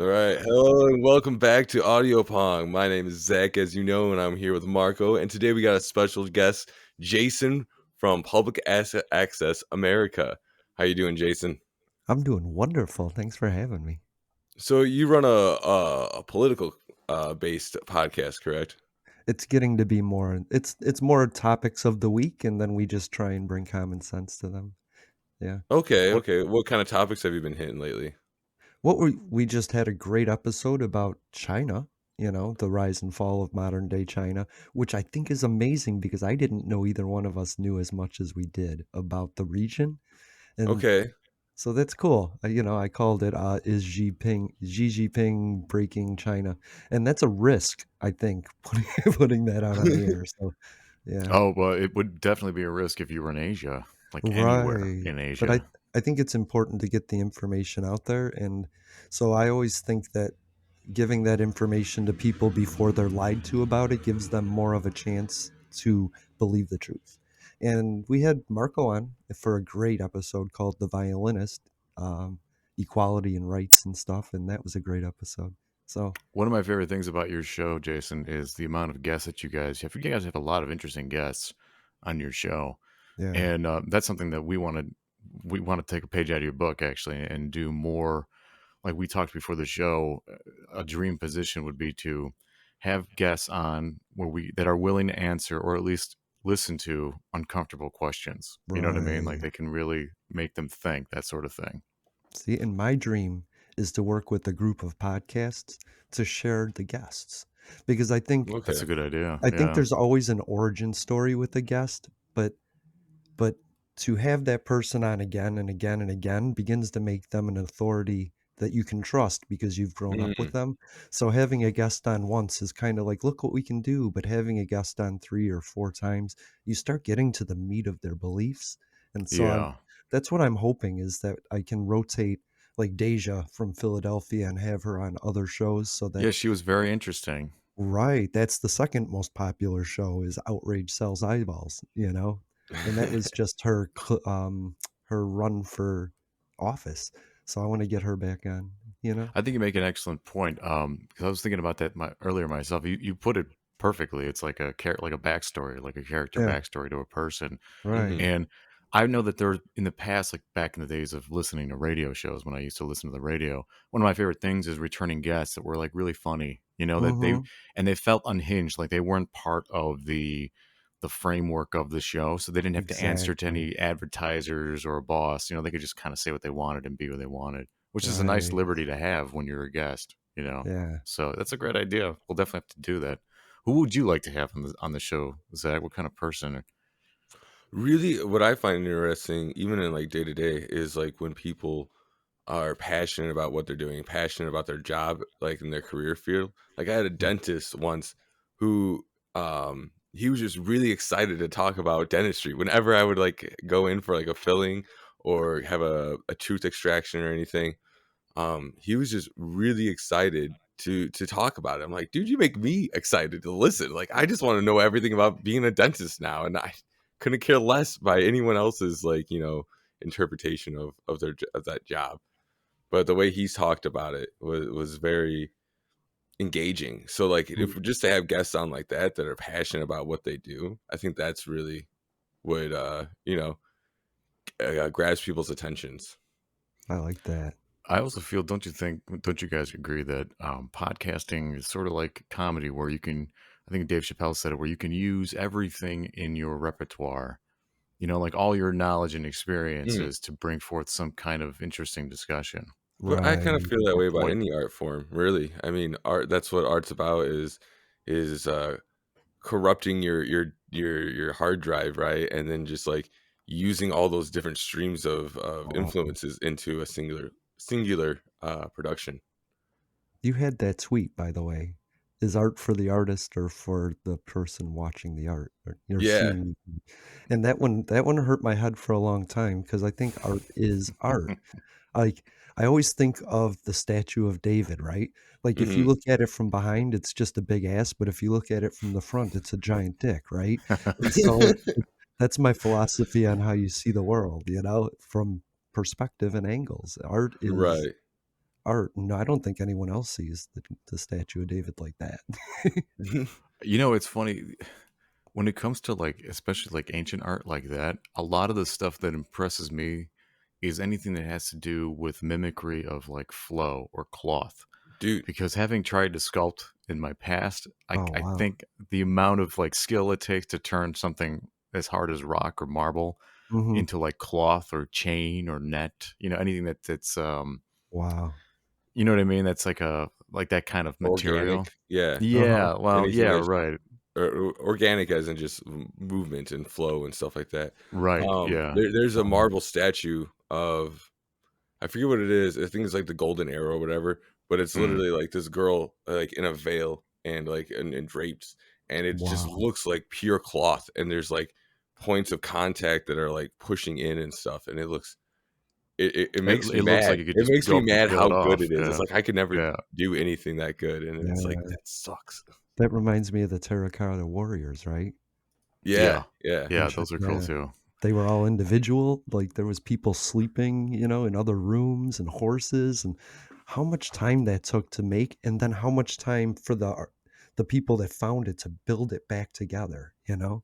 All right. Hello and welcome back to Audio Pong. My name is Zach, as you know, and I'm here with Marco. And today we got a special guest, Jason from Public Asset Access America. How you doing, Jason? I'm doing wonderful. Thanks for having me. So you run a political based podcast, correct? It's getting to be more it's more topics of the week and then we just try and bring common sense to them. Yeah. Okay, What okay. What kind of topics have you been hitting lately? we just had a great episode about China, the rise and fall of modern day China, which I think is amazing because I didn't know either one of us knew as much as we did about the region. And Okay. so that's cool. I called it is Xi Jinping breaking China, and that's a risk. I think putting that out on the air. So yeah, Oh, well, it would definitely be a risk if you were in Asia, like anywhere right. in But I Asia. I think it's important to get the information out there, and so I always think that giving that information to people before they're lied to about it gives them more of a chance to believe the truth. And we had Marco on for a great episode called The Violinist, um, Equality and Rights and stuff, and that was a great episode. So, One of my favorite things about your show, Jason, is the amount of guests that you guys have. You guys have a lot of interesting guests on your show, yeah. and that's something that we want to take a page out of your book actually and do more. Like we talked before the show, a dream position would be to have guests on where we that are willing to answer or at least listen to uncomfortable questions. You know what I mean? Like Right. they can really make them think, that sort of thing. See, and my dream is to work with a group of podcasts to share the guests because That's Okay. a good idea. I think Yeah. there's always an origin story with a guest, but to have that person on again and again and again begins to make them an authority that you can trust because you've grown up with Mm, them. So having a guest on once is kind of like, look what we can do. But having a guest on 3 or 4 times, you start getting to the meat of their beliefs. And so Yeah. that's what I'm hoping is that I can rotate like Deja from Philadelphia and have her on other shows so that Yeah, she was very interesting. right, that's the second most popular show is Outrage Sells Eyeballs. And that was just her run for office. So I wanna get her back on. I think you make an excellent point. Because I was thinking about that earlier myself. You put it perfectly. It's like like a backstory, like a character Yeah, backstory to a person. right. hmm And I know that there in the past, like back in the days of listening to radio shows, when I used to listen to the radio, one of my favorite things is returning guests that were like really funny. You know that Mhm. they felt unhinged, like they weren't part of the framework of the show, so they didn't have to answer to Exactly. any advertisers or a boss. You know, they could just kind of say what they wanted and be who they wanted, which is a nice Right. liberty to have when you're a guest. You know, Yeah. so that's a great idea. We'll definitely have to do that. Who would you like to have on the show, Zach? What kind of person? Really, what I find interesting, even in like day to day, is like when people are passionate about what they're doing, passionate about their job, like in their career field. Like I had a dentist once who he was just really excited to talk about dentistry. Whenever I would like go in for like a filling or have a tooth extraction or anything, he was just really excited to talk about it. I'm like, dude, you make me excited to listen. Like I just want to know everything about being a dentist now. And I couldn't care less by anyone else's like, interpretation of of that job, but the way he's talked about it was very engaging. So like if just to have guests on like that are passionate about what they do, I think that's really what grabs people's attentions. I like that. I also feel, don't you guys agree that podcasting is sort of like comedy where you can, I think Dave Chappelle said it, where you can use everything in your repertoire, like all your knowledge and Mm. experiences to bring forth some kind of interesting discussion. But I kind of Right. feel that Or way about point. any art form, really. I mean, art, that's what art's about, is corrupting your hard drive, right? And then just like using all those different streams of Oh, influences into a singular production. you had that tweet, by the way. Is art for the artist or for the person watching the art? Or you're Yeah. seeing and that one hurt my head for a long time because I think art is art. Like, I always think of the statue of David, right? Like, if you hmm look at it from behind, it's just a big ass, but if you look at it from the front, it's a giant dick, right? And so that's my philosophy on how you see the world, from perspective and angles. Art is Right. art. No, I don't think anyone else sees the statue of David like that. You know, it's funny when it comes to like, especially like ancient art like that. A lot of the stuff that impresses me is anything that has to do with mimicry of like flow or cloth. Dude, Because having tried to sculpt in my past, Oh, I wow. think the amount of like skill it takes to turn something as hard as rock or marble Mhm. into like cloth or chain or net, you know, anything that's Wow. you know what I mean? That's like a like that kind of organic, material. yeah. Uh-huh. Yeah, well, Anything yeah, that's right. organic as in just movement and flow and stuff like that. Right. Yeah. There's a Wow. marble statue of, I forget what it is. I think it's like the golden arrow or whatever, but it's Mm. literally like this girl like in a veil and like and drapes, and it just Wow. looks like pure cloth. And there's like points of contact that are like pushing in and stuff, and it makes me It looks mad. like you could It just makes go me up and mad peel how it good off. it is. It's Yeah. like I could never Yeah. do anything that good, and it's like Yeah. that sucks. That reminds me of the Terracotta Warriors, right? Yeah, Yeah. yeah. Yeah, those are cool Yeah. too. They were all individual, like, there was people sleeping, in other rooms and horses, and how much time that took to make, and then how much time for the people that found it to build it back together, you know?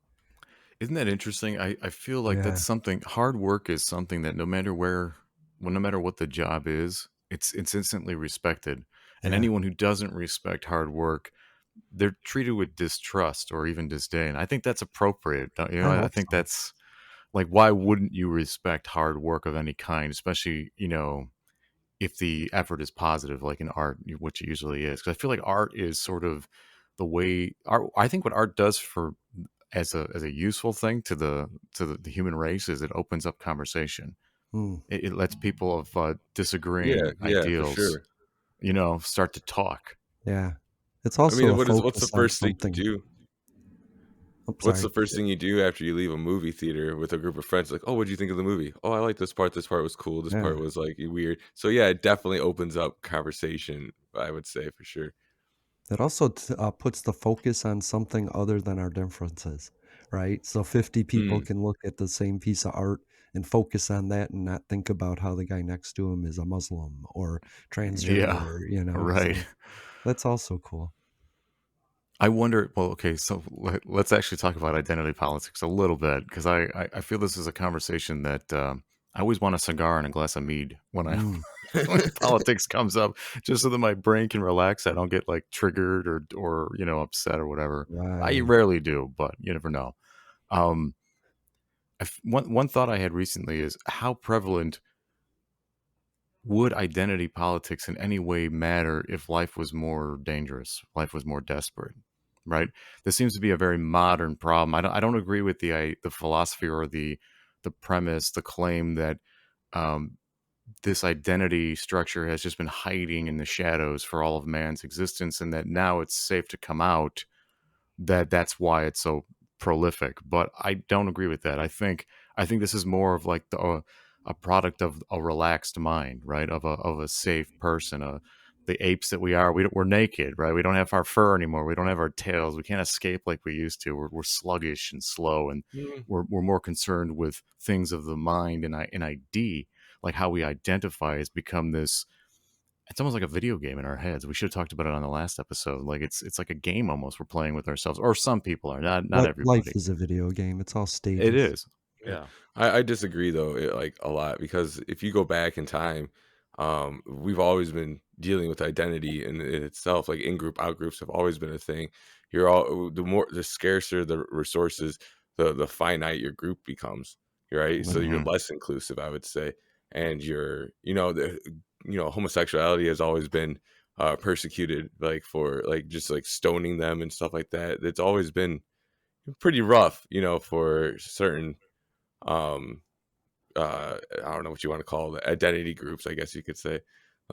Isn't that interesting? I feel like that's Yeah, something hard work is something that no matter where well, no matter what the job is, it's instantly respected. And yeah. anyone who doesn't respect hard work, they're treated with distrust or even disdain. I think that's appropriate. You know, I I hope think so. that's like why wouldn't you respect hard work of any kind, especially, if the effort is positive like in art, which it usually is. Cuz I feel like art is sort of the way art I think what art does for as a useful thing to the human race is it opens up conversation. Mm, It lets people of Yeah, disagreeing yeah, for ideals, sure. start to talk. yeah. It's I also mean, a what's the focus on first thing you something. do? I'm What's the sorry. first thing you do after you leave a movie theater with a group of friends? Like, "Oh, what'd you think of the movie?" "Oh, I like this part. This part was cool. This Yeah. part was, like, weird." So, yeah, it definitely opens up conversation, I would say for sure. It also puts the focus on something other than our differences, right? So 50 people Mm, can look at the same piece of art and focus on that and not think about how the guy next to him is a Muslim or Yeah. transgender, Right. So that's also cool. I wonder. Well, okay, so let's actually talk about identity politics a little bit because I feel this is a conversation that I always want a cigar and a glass of mead when I Mm, when politics comes up, just so that my brain can relax. I don't get like triggered or upset or whatever. I right. rarely do, but you never know. Um, one thought I had recently is how prevalent would identity politics in any way matter if life was more dangerous, life was more desperate, right? This seems to be a very modern problem. I don't agree with the philosophy or the premise, the claim that um, this identity structure has just been hiding in the shadows for all of man's existence, and that now it's safe to come out, that's why it's so prolific. But I don't agree with that. I think this is more of like a product of a relaxed mind, right? Of a safe person. The apes that we are, we're naked, right? We don't have our fur anymore. We don't have our tails. We can't escape like we used to. We're sluggish and slow, and mm. we're more concerned with things of the mind and ID, like how we identify has become this it's almost like a video game in our heads. We should have talked about it on the last episode. Like it's like a game almost we're playing with ourselves, or some people are, not Life everybody. is a video game. It's all It stages. is. Yeah. Yeah. I disagree though, like a lot, because if you go back in time, we've always been dealing with identity in itself. Like in group, out groups have always been a thing. You're all the scarcer the resources, the finite your group becomes. Right, so you're Hmm. less inclusive, I would say, and homosexuality has always been persecuted, like for like just like stoning them and stuff like that. It's always been pretty rough, for certain um I don't know what you want to call the identity groups, I guess you could say.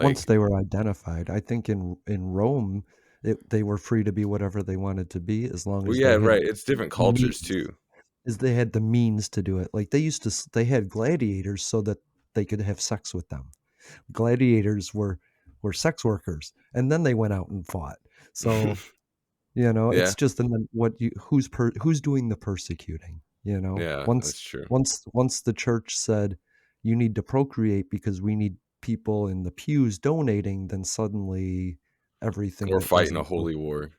Once Like, they were identified, I think in Rome, they were free to be whatever they wanted to be as long well, as yeah, they had right. It's different cultures means. too. Is they had the means to do it. Like, they had gladiators so that they could have sex with them. Gladiators were sex workers, and then they went out and fought. So, Yeah, it's just and then who's doing the persecuting, you know? yeah, Once that's true. once once the church said, "You need to procreate because we need people in the pews donating, then suddenly everything Or that fighting a wasn't holy war.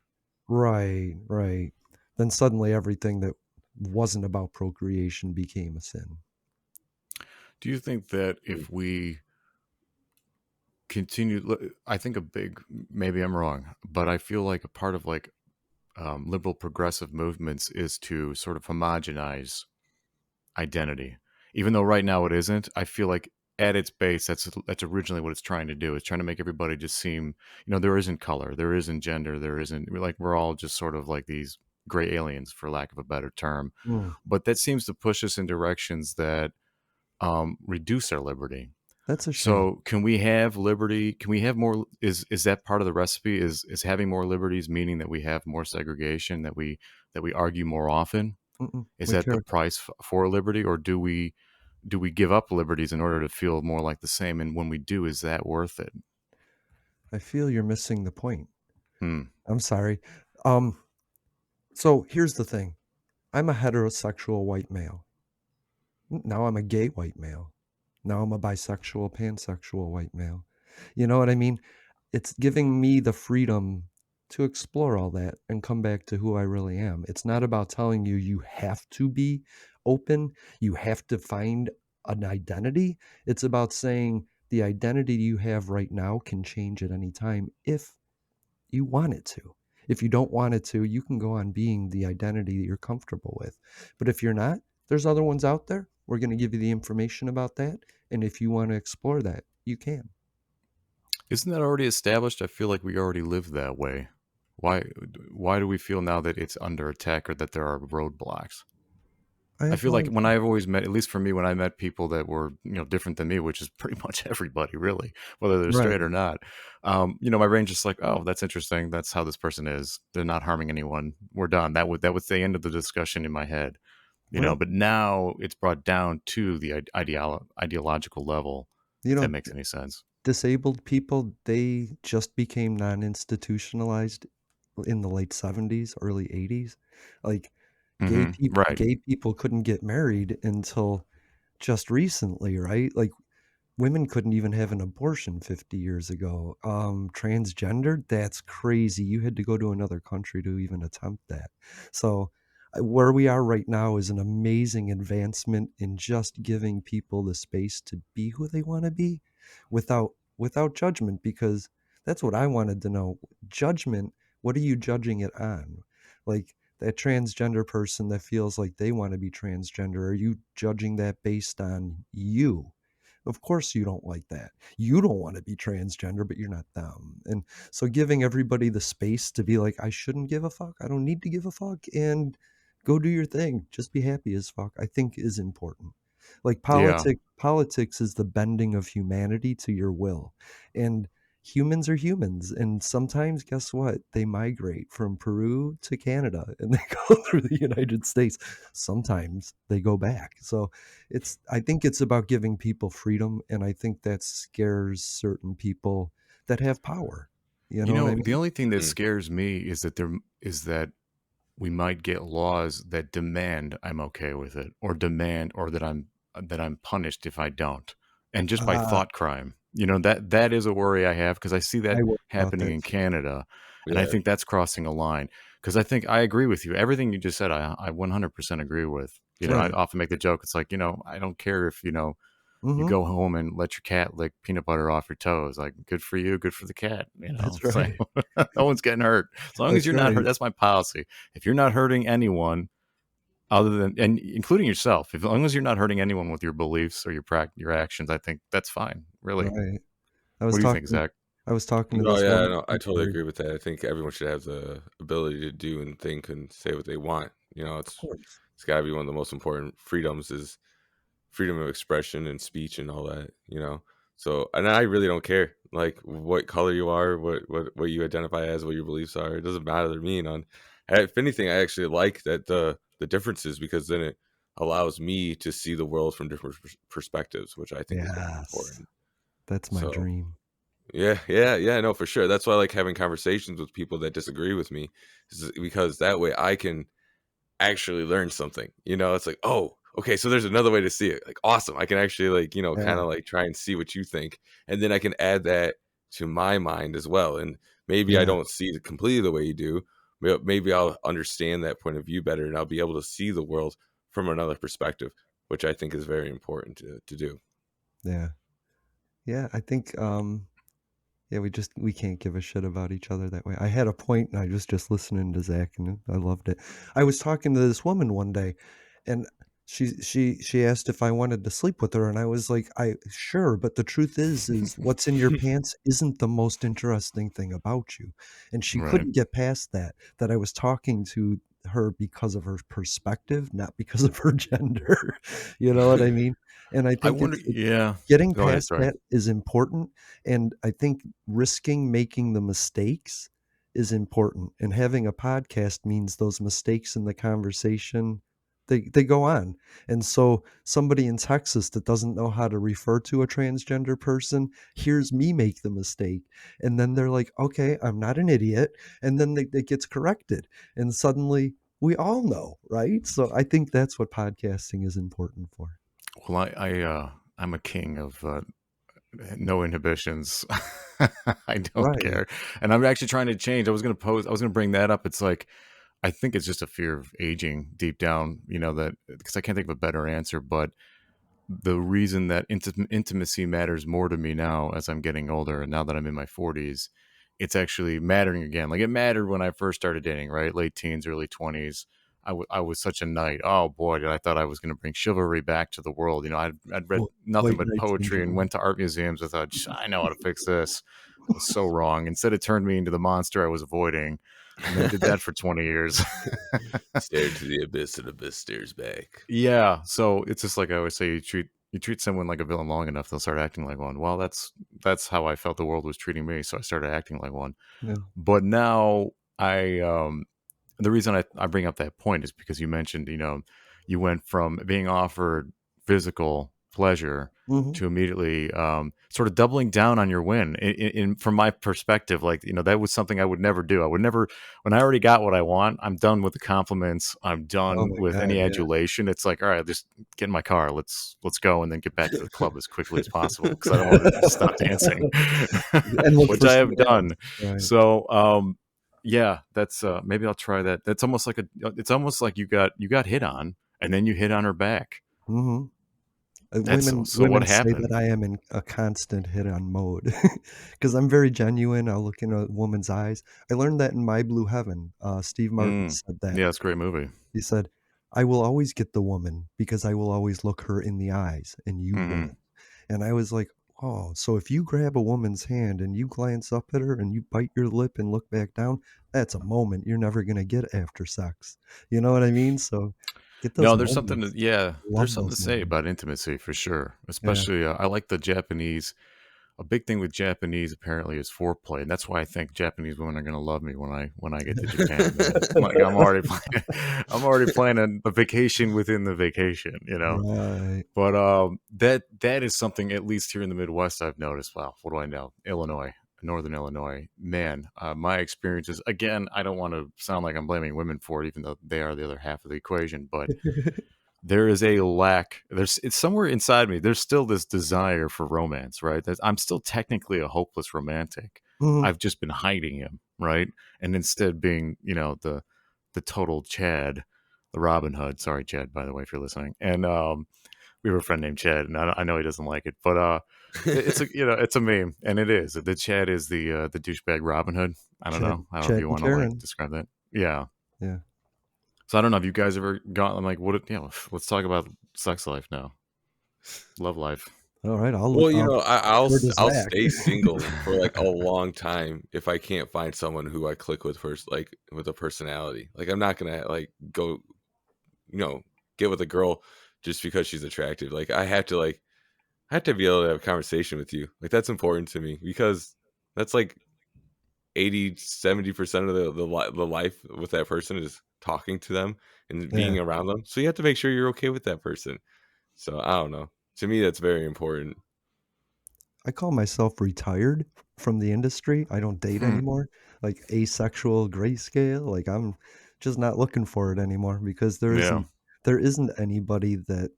right, right. Then suddenly everything that wasn't about procreation became a sin. Do you think that Mm. if we continue, I think a big, maybe I'm wrong, but I feel like a part of like liberal progressive movements is to sort of homogenize identity. Even though right now it isn't, I feel like at its base, that's originally what it's trying to do. It's trying to make everybody just seem, there isn't color, there isn't gender, there isn't like we're all just sort of like these gray aliens, for lack of a better term. Mm, But that seems to push us in directions that reduce our liberty. that's a shame. So can we have liberty? Can we have more? Is that part of the recipe? Is having more liberties meaning that we have more segregation? That we argue more often? Mm-mm, Is we that the care. price for liberty, or do we give up liberties in order to feel more like the same? And when we do, is that worth it? I feel you're missing the point. Hmm. I'm sorry. Um, so here's the thing. I'm a heterosexual white male. Now I'm a gay white male. Now I'm a bisexual, pansexual white male. You know what I mean? It's giving me the freedom to explore all that and come back to who I really am. It's not about telling you you have to be open, you have to find an identity. It's about saying the identity you have right now can change at any time if you want it to. If you don't want it to, you can go on being the identity that you're comfortable with. But if you're not, there's other ones out there. We're going to give you the information about that. And if you want to explore that, you can. Isn't that already established? I feel like we already live that way. Why? Why do we feel now that it's under attack or that there are roadblocks? I I have feel no like when idea. I've always met, at least for me, when I met people that were different than me, which is pretty much everybody, really, whether they're Right. straight or not. My brain's just like, oh, that's interesting. That's how this person is. They're not harming anyone. We're done. That was the end of the discussion in my head. Right. But now it's brought down to the ideological level. You If that know, makes any sense. disabled people, they just became non institutionalized in the late 70s, early 80s. Like Right. gay people couldn't get married until just recently, right? Like women couldn't even have an abortion 50 years ago. Transgendered, that's crazy. You had to go to another country to even attempt that. So, where we are right now is an amazing advancement in just giving people the space to be who they want to be without judgment, because that's what I wanted to know. Judgment, what are you judging it on? Like that transgender person that feels like they want to be transgender, are you judging that based on you? Of course you don't like that. You don't want to be transgender, but you're not them. And so giving everybody the space to be like, I shouldn't give a fuck. I don't need to give a fuck, and go do your thing. Just be happy as fuck, I think is important. Like Yeah. politics is the bending of humanity to your will. And humans are humans. And sometimes, guess what? They migrate from Peru to Canada and they go through the United States. Sometimes they go back. So I think it's about giving people freedom, and I think that scares certain people that have power. You know what I The mean? only thing that Mm. scares me is that we might get laws that demand I'm okay with it, or demand, or that I'm punished if I don't, and just by Ah, thought crime. That is a worry I have, because I see that I worry about happening that in too. Canada, and I Yeah. think that's crossing a line. Because I think I agree with you. Everything you just said, I 100% agree with. I Right. often make the joke. It's like, I don't care if you Hmm. go home and let your cat lick peanut butter off your toes. Like, good for you, good for the cat. That's So right. no one's getting hurt as long as That's you're not hurt. right. That's my policy. If you're not hurting anyone other than, and including yourself, as long as you're not hurting anyone with your beliefs or your actions, I think that's fine. Really. Right. I What was do you think, talking Zach? I was talking to No, this yeah, one no, I totally teacher. agree with that. I think everyone should have the ability to do and think and say what they want. Of It's course. it's got to be one of the most important freedoms is freedom of expression and speech and all that. So, and I really don't care like what color you are, what you identify as, what your beliefs are. It doesn't matter to me. If anything, I actually like that the differences because then it allows me to see the world from different perspectives, which I think is very Yes. important. That's my So, dream. yeah, yeah, yeah, no, for sure. That's why I like having conversations with people that disagree with me, because that way I can actually learn something. It's like, oh, okay, so there's another way to see it. Like, awesome. I can actually like, kind Yeah, of like try and see what you think. And then I can add that to my mind as well. And maybe I yeah, don't see it completely the way you do. Maybe I'll understand that point of view better and I'll be able to see the world from another perspective, which I think is very important to do. yeah, yeah. I think yeah, we can't give a shit about each other that way. I had a point and I was just listening to Zach and I loved it. I was talking to this woman one day and she asked if I wanted to sleep with her and I was like, I sure, but the truth is what's in your pants isn't the most interesting thing about you. And she Right. couldn't get past that I was talking to her because of her perspective, not because of her gender. You know what I mean? And I I think wonder. it's Yeah. getting Go ahead. past Sorry. that is important, and I think risking making the mistakes is important, and having a podcast means those mistakes in the conversation, they go on, and so somebody in Texas that doesn't know how to refer to a transgender person hears me make the mistake, and then they're like, "Okay, I'm not an idiot," and then it gets corrected, and suddenly we all know, right? So I think that's what podcasting is important for. Well, I'm a king of no inhibitions. I don't Right. care, and I'm actually trying to change. I was gonna bring that up. It's like I think it's just a fear of aging deep down. You know that because I can't think of a better answer, but the reason that intimacy matters more to me now as I'm getting older and now that I'm in my 40s, it's actually mattering again. Like it mattered when I first started dating, right? Late teens, early 20s. I was such a knight. Oh boy, did I thought I was going to bring chivalry back to the world. You know, I'd read nothing White but knight poetry and syndrome. went to art museums. I thought, I know how to fix this. I was so wrong. Instead, it turned me into the monster I was avoiding and then did that for 20 years. Stare into the abyss and abyss stares back. Yeah, so it's just like I always say, you treat someone like a villain long enough, they'll start acting like one. Well, that's how I felt the world was treating me, so I started acting like one. Yeah. But now the reason I bring up that point is because you mentioned, you went from being offered physical pleasure Mhm. to immediately sort of doubling down on your win. From my perspective, like, that was something I would never do. I would never, when I already got what I want, I'm done with the compliments. I'm Oh done my with god, any yeah. adulation. It's like, all right, just get in my car. Let's go and then get back to the club as quickly as possible because I don't want to stop dancing, And look which for I have someone else. done. Right. So, yeah, that's maybe I'll try that. That's almost like it's almost like you got hit on and then you hit on her back. Mhm. That's so what Women say that happened? I am in a constant hit-on mode because 'cause I'm very genuine, I'll look in a woman's eyes. I learned that in My Blue Heaven, Steve Martin Mm. said that. Yeah, it's a great movie. He said, "I will always get the woman because I will always look her in the eyes, and you Hmm. won't." And I was like, "Oh, so if you grab a woman's hand and you glance up at her and you bite your lip and look back down, that's a moment you're never gonna get after sex." You know what I mean? So, get those No, there's something to, moments. yeah, there's Love something those to say moments. about intimacy for sure. Yeah. Especially, I like the Japanese. A big thing with Japanese apparently is foreplay, and that's why I think Japanese women are going to love me when I get to Japan, man. Like I'm already I'm already planning a vacation within the vacation, you know. Right. But that is something at least here in the Midwest I've noticed. Wow, what do I know? Illinois, Northern Illinois, man. My experiences again. I don't want to sound like I'm blaming women for it, even though they are the other half of the equation. But there is a lack. It's somewhere inside me. There's still this desire for romance, right? I'm still technically a hopeless romantic. Mhm. I've just been hiding him, right? And instead being, the total Chad, the Robin Hood. Sorry, Chad, by the way, if you're listening. And we have a friend named Chad, and I know he doesn't like it, but it's a it's a meme, and it is. The Chad is the douchebag Robin Hood. I don't know. I don't know if Chad you and want to like Karen. describe that. Yeah. Yeah. So I don't know. Have you guys ever gone? I'm like, what? Let's talk about sex life now, love life. Alright, Well, defer to I'll Zach. stay single for like a long time if I can't find someone who I click with first, like with a personality. Like I'm not gonna like go, you know, get with a girl just because she's attractive. Like I have to be able to have a conversation with you. Like that's important to me because that's like 80-70% of the life with that person is talking to them and Yeah. being around them. So you have to make sure you're okay with that person. So I don't know. To me, that's very important. I call myself retired from the industry. I don't date Hmm. anymore. Like asexual grayscale, like I'm just not looking for it anymore because there Yeah. isn't there isn't anybody that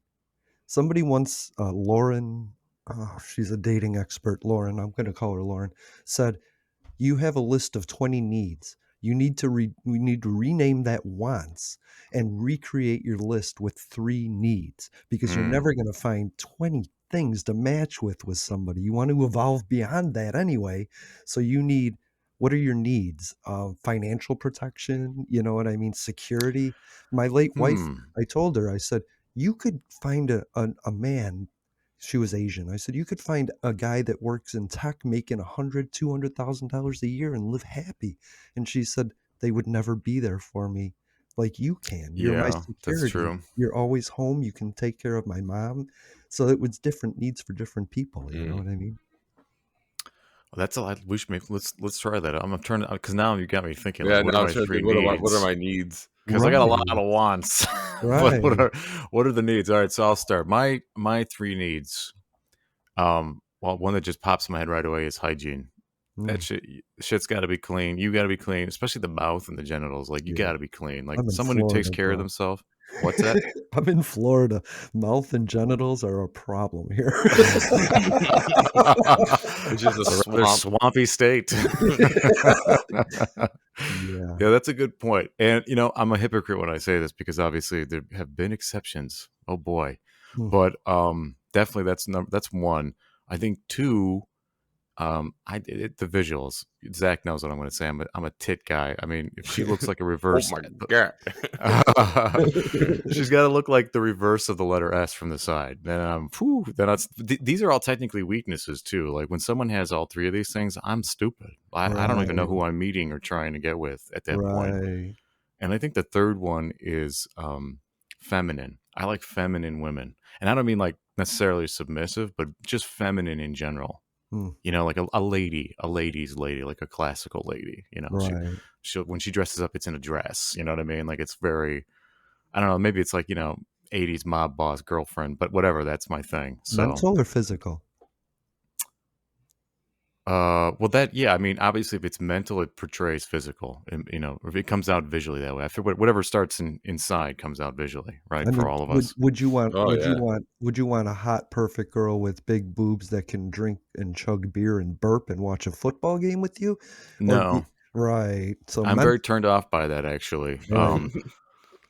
somebody once, Lauren, oh, she's a dating expert, Lauren, I'm going to call her Lauren, said, you have a list of 20 needs. We need to rename that wants and recreate your list with 3 needs, because you're Mm. never going to find 20 things to match with somebody. You want to evolve beyond that anyway. So you need, what are your needs? Financial protection, you know what I mean? Security. My late wife, Hmm. I told her, I said, you could find a man. She was Asian. I said, you could find a guy that works in tech making $100,000, $200,000 a year and live happy. And she said, they would never be there for me like you can. You're my Yeah, that's security. true. You're always home. You can take care of my mom. So it was different needs for different people. You know Mm. what I mean? That's a lot. We should make. Let's try that. I'm gonna turn it because now you got me thinking. Like, Yeah, what now are I'm my trying to three think, what are needs? my needs? Because I got a lot Right. of wants, but Right. what are the needs? All right, so I'll start. My three needs. Well, one that just pops in my head right away is hygiene. That Mm, shit's got to be clean. You got to be clean, especially the mouth and the genitals. Like you yeah. got to be clean. Like I'm in someone who takes Florida, care of bro. themselves. What's that? I'm in Florida. Mouth and genitals are a problem here. It's just a A rather swamp. swampy state. Yeah. Yeah, that's a good point. And I'm a hypocrite when I say this because obviously there have been exceptions. Oh boy. Mm. But definitely that's one. I think two, the visuals. Zach knows what I'm going to say. I'm a tit guy. I mean, if she looks like a Oh reverse my god. she's got to look like the reverse of the letter S from the side. These are all technically weaknesses too. Like when someone has all three of these things, I'm stupid. I don't even know who Right. I'm meeting or trying to get with at that point. Right. And I think the third one is feminine. I like feminine women, and I don't mean like necessarily submissive, but just feminine in general. Mm. Like a lady, a lady's lady, like a classical lady. Right. She when she dresses up, it's in a dress. You know what I mean? Like it's very, I don't know, maybe it's like 80s mob boss girlfriend, but whatever. That's my thing. So, Mental or physical? well, that yeah, I mean, obviously, if it's mental, it portrays physical, and if it comes out visually that way, I feel whatever starts inside comes out visually, right? I For mean, all of us. Oh yeah. would you want a hot, perfect girl with big boobs that can drink and chug beer and burp and watch a football game with you? Or No, right. So I'm very turned off by that actually. right.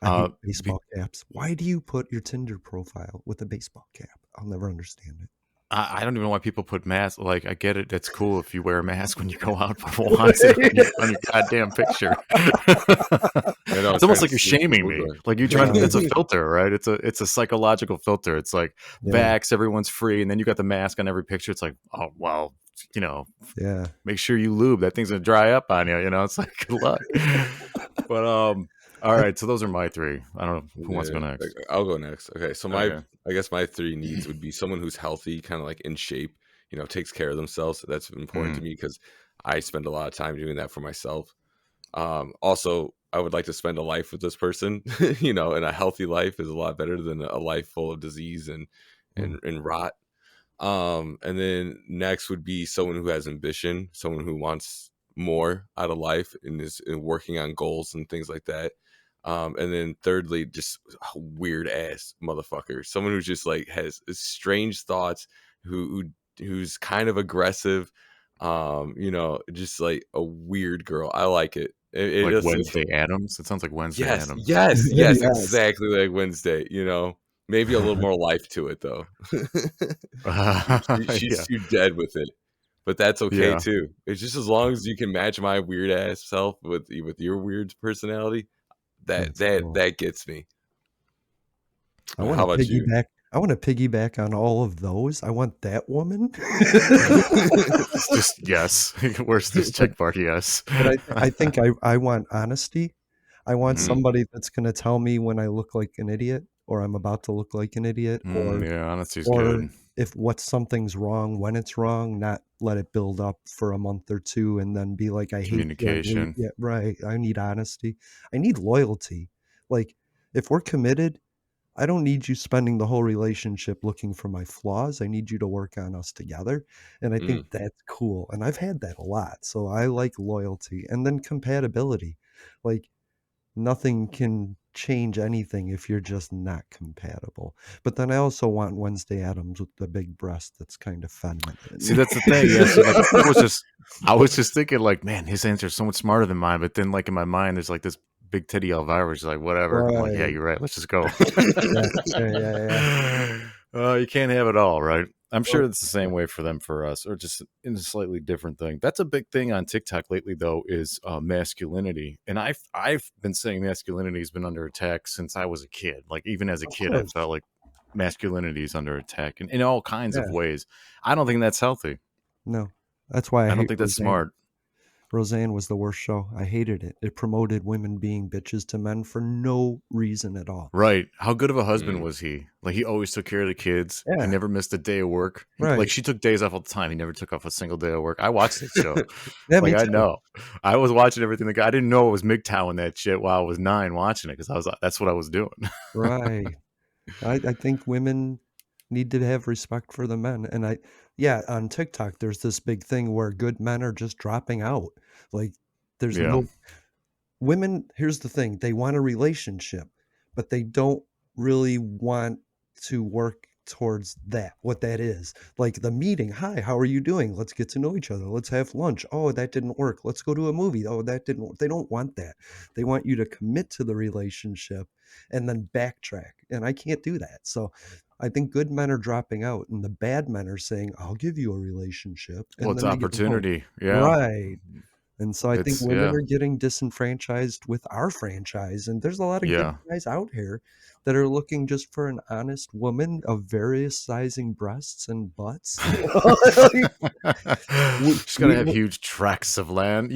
I hate Be, baseball caps. Why do you put your Tinder profile with a baseball cap? I'll never understand it. I don't even know why people put masks. Like, I get it. That's cool if you wear a mask when you go out, but why is it on your goddamn picture? I know, It's almost like you're shaming people me. going. Like you trying to. It's a Right. filter, right? It's a psychological filter. It's like Yeah. vax, everyone's free, and then you got the mask on every picture. It's like, oh well, you know, Yeah. make sure you lube. That thing's gonna dry up on you. It's like good luck. But all I, right. So those are my three. I don't know who wants to Yeah, go next. I'll go next. Okay, so Okay. I guess my three needs would be someone who's healthy, kind of like in shape, takes care of themselves. That's important to Mm, me because I spend a lot of time doing that for myself. Also, I would like to spend a life with this person, and a healthy life is a lot better than a life full of disease and mm, and rot. And then next would be someone who has ambition, someone who wants more out of life and is working on goals and things like that. And then thirdly, just a weird ass motherfucker, someone who just like has strange thoughts, who's kind of aggressive. Just like a weird girl. I like it. It like doesn't. Wednesday Adams. It sounds like Wednesday Yes, Adams. yes, yes, yes. exactly like Wednesday. Maybe a little more life to it though. She's Yeah. too dead with it, but that's okay Yeah. too. It's just as long as you can match my weird ass self with your weird personality, that That's that cool. that gets me. I want How to about you? piggyback. I want to piggyback on all of those. I want that woman. It's just yes. Where's this but check mark? Yes. but I think I want honesty. I want Hmm. Mm, somebody that's going to tell me when I look like an idiot or I'm about to look like an idiot, Yeah, honesty's or good. if what something's wrong when it's wrong, not let it build up for a month or two and then be like, I hate you, I hate Communication. yeah, right. I need honesty. I need loyalty. Like if we're committed, I don't need you spending the whole relationship looking for my flaws. I need you to work on us together. And I think mm, that's cool. And I've had that a lot. So I like loyalty and then compatibility. Like nothing can change anything if you're just not compatible. But then I also want Wednesday Addams with the big breast that's kind of See, feminine. that's the thing. Yeah. See, like I was just thinking, like, man, his answer is so much smarter than mine. But then, like in my mind, there's like this big titty Elvira. She's like, whatever. I'm like, yeah, Right. you're right. Let's just go. Yeah, yeah, yeah, yeah. You can't have it all, right? I'm Oh, sure it's the same way for them, for us, or just in a slightly different thing. That's a big thing on TikTok lately, though, is masculinity. And I've been saying masculinity has been under attack since I was a kid. Like even as a of kid, I course. felt like masculinity is under attack in all kinds of Yeah. ways. I don't think that's healthy. No. That's why I I don't hate think that's Roseanne. smart. Roseanne was the worst show. I hated it. It promoted women being bitches to men for no reason at all. Right. How good of a husband Mm. was he? Like he always took care of the kids. He Yeah, never missed a day of work. Like right. she took days off all the time. He never took off a single day of work. I watched that show. Yeah, Like me I too. know. I was watching everything. I didn't know it was MGTOW and that shit while I was 9 watching it because I was that's what I was doing. Right. I think women need to have respect for the men. And yeah, on TikTok, there's this big thing where good men are just dropping out. Like, there's Yeah. no women. Here's the thing, they want a relationship, but they don't really want to work towards that, what that is. Like the meeting, hi, how are you doing? Let's get to know each other. Let's have lunch. Oh, that didn't work. Let's go to a movie. Oh, that didn't work. They don't want that. They want you to commit to the relationship and then backtrack. And I can't do that. So I think good men are dropping out and the bad men are saying, I'll give you a relationship. Well, And it's then they get roped. opportunity. Yeah. Right. And so I think It's women yeah. are getting disenfranchised with our franchise, and there's a lot of good Yeah. guys out here that are looking just for an honest woman of various sizing breasts and butts, you know? Like, we She's gonna we have w huge tracts of land.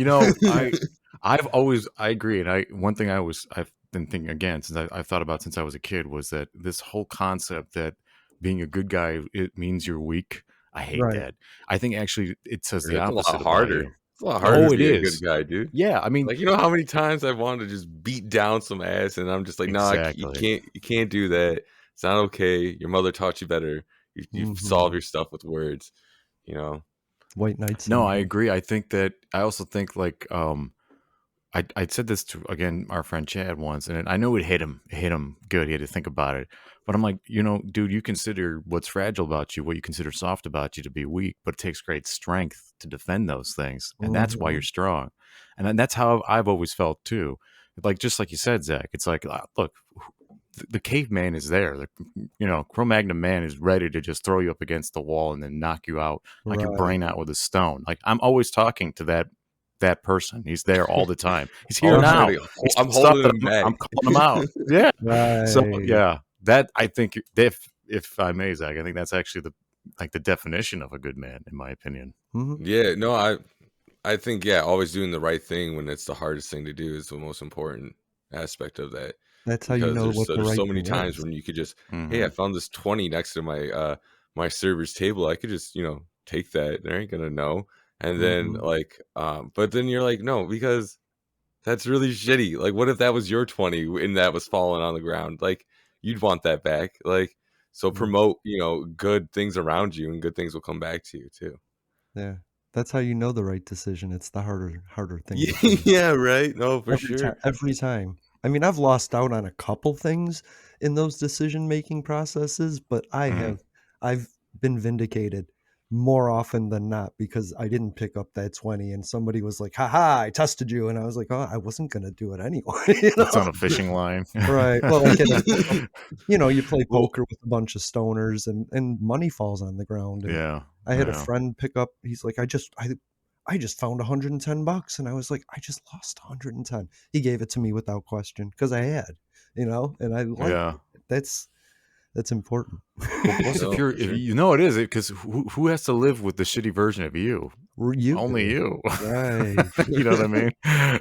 I agree, and one thing I've been thinking again since I've thought about since I was a kid was that this whole concept that being a good guy it means you're weak. I hate Right. that. I think actually it says the It's a lot opposite about harder. you. It's a lot harder Oh, to it be a good is. guy, dude. Yeah, I mean, Like, you know how many times I've wanted to just beat down some ass, and I'm just like, "No, exactly. you can't do that. It's not okay. Your mother taught you better. You solve Mhm. your stuff with words." You know? White knight No, I syndrome. agree. I think that I also think like I said this to again our friend Chad once, and I know it hit him. It hit him good. He had to think about it. But I'm like, dude, you consider what's fragile about you, what you consider soft about you, to be weak, but it takes great strength to defend those things, and that's why you're Mhm. strong. And then that's how I've always felt too. Like just like you said, Zach, it's like, look, the caveman is there. Cro-Magnon man is ready to just throw you up against the wall and then knock you out, knock your brain Right. out with a stone. Like I'm always talking to that person. He's there all the time. He's here Always now. ready. He's I'm doing stuff holding that him I'm back. calling him out. Yeah. So Right. yeah, that I think if I may, Zach, I think that's actually the definition of a good man, in my opinion. Mhm. Yeah, no, I think, yeah, always doing the right thing when it's the hardest thing to do is the most important aspect of that, That's how you because know what the there's right so many thing times is. when you could just, "Hey, I Hmm. found this 20 next to my server's table. I could just, take that. They ain't gonna know." And then, Mhm. like, but then you're like, "No, because that's really shitty." Like, what if that was your 20 and that was falling on the ground? Like, you'd want that back. Like, so Mm. promote, good things around you, and good things will come back to you too. Yeah. That's how you know the right decision. It's the harder thing Yeah, to do. yeah, right. No, for Every time, sure. every time. I mean, I've lost out on a couple things in those decision-making processes, but Hmm. I've been vindicated more often than not because I didn't pick up that 20 and somebody was like, "Ha ha, I tested you." And I was like, "Oh, I wasn't gonna do it anyway," you It's know? on a fishing line. Right. Well, like you play Well, poker with a bunch of stoners and money falls on the ground, and Yeah, I had a yeah, friend pick up, he's like, I just found 110 bucks, and I was like, I just lost 110. He gave it to me without question because I had, and I liked yeah. it. That's important. Well, plus no, for if sure. you know it is, because who has to live with the shitty version of you? You Only do. you. Right. You know what I mean?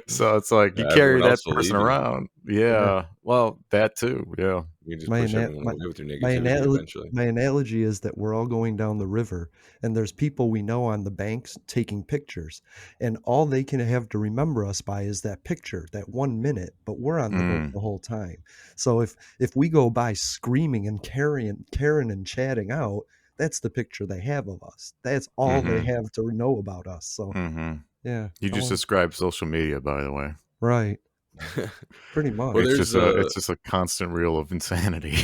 So it's like you Yeah, everyone carry that else will person leave you. around. Yeah. Yeah. Well, that too. Yeah. You just My push ana everyone my away with your my negativity anal eventually. my analogy is that we're all going down the river, and there's people we know on the banks taking pictures, and all they can have to remember us by is that picture, that 1 minute, but we're on the boat Mm, the whole time. So if we go by screaming and carrying and chatting out, that's the picture they have of us. That's all they mm-hmm. have to know about us. So, Mm-hmm. yeah, You I just want described social media, by the way. right. Pretty Well, much. It's just a constant reel of insanity.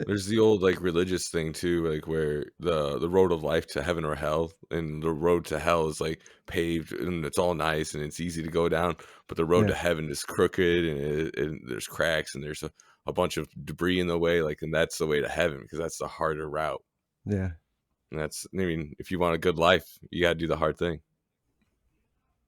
there's the old, like, religious thing too, like, where the road of life to heaven or hell, and the road to hell is, like, paved, and it's all nice, and it's easy to go down, but the road Yeah, to heaven is crooked, and there's cracks, and there's a bunch of debris in the way, like, and that's the way to heaven because that's the harder route, yeah, and that's I mean, if you want a good life, you gotta do the hard thing.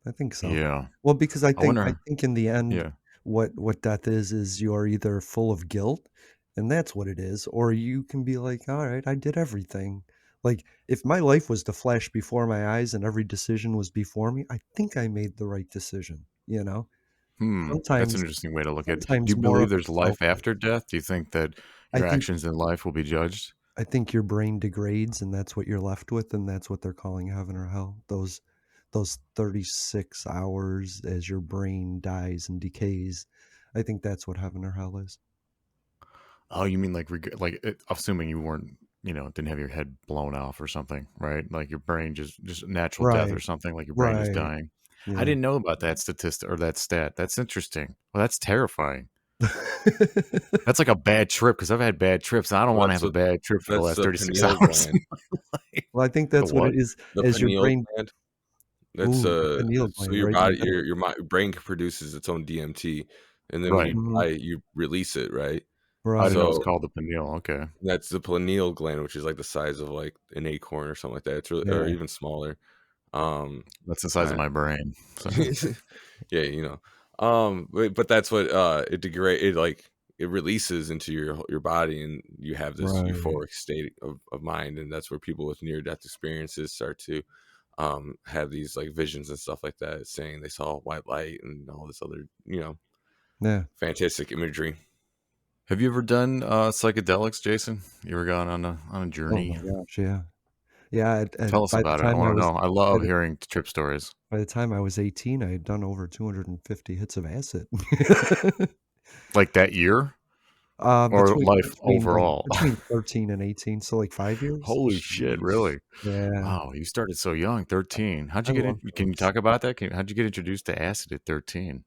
I think so. Yeah. Well, because I I wonder. think in the end, Yeah. what death is you're either full of guilt, and that's what it is, or you can be like, "All right, I did everything." Like, if my life was to flash before my eyes and every decision was before me, I think I made the right decision, you know? Hmm. That's an Sometimes interesting way to look at it. Do sometimes you more believe of there's it's life selfish. after death? Do you think that I your think actions in life will be judged? I think your brain degrades, and that's what you're left with, and that's what they're calling heaven or hell. Those 36 hours as your brain dies and decays. I think that's what heaven or hell is. Oh, you mean like assuming you weren't, didn't have your head blown off or something, right? Like your brain just natural death or Right, something, like your brain just right, dying. I yeah. didn't know about that statistic or that stat. That's interesting. Well, that's terrifying. That's like a bad trip because I've had bad trips. I don't Well, want to have a bad trip for the that's last the 36 pineal hours gland. in my life. Well, I think The that's what what? it is The as your pineal brain gland, that's, ooh, the pineal so gland your right in the body middle. your brain produces its own DMT, and then when you Right. Mhm, die, you release it, right? I didn't know it right, was So, called the pineal. Okay. that's the pineal gland, which is, like, the size of, like, an acorn or something like that. It's really or yeah, even smaller. Um, That's the size of uh my brain. So, Yeah, but that's what, it releases into your body, and you have this right. euphoric state of mind, and that's where people with near-death experiences start to, have these, like, visions and stuff like that, saying they saw white light and all this other, Yeah. fantastic imagery. have you ever done psychedelics, Jason? You ever gone on a Oh my journey? gosh, yeah. Yeah, Tell us by the about it. I time I want to was know. I by love the hearing trip stories. by the time I was 18, I had done over 250 hits of acid. Like that year or Between life overall? between 13 and 18, so, like, 5 years? Holy shit! Jeez. Really? Yeah, Wow, you started so young, 13. How'd I you get love in? Can you drugs. talk about that? How'd you get introduced to acid at 13?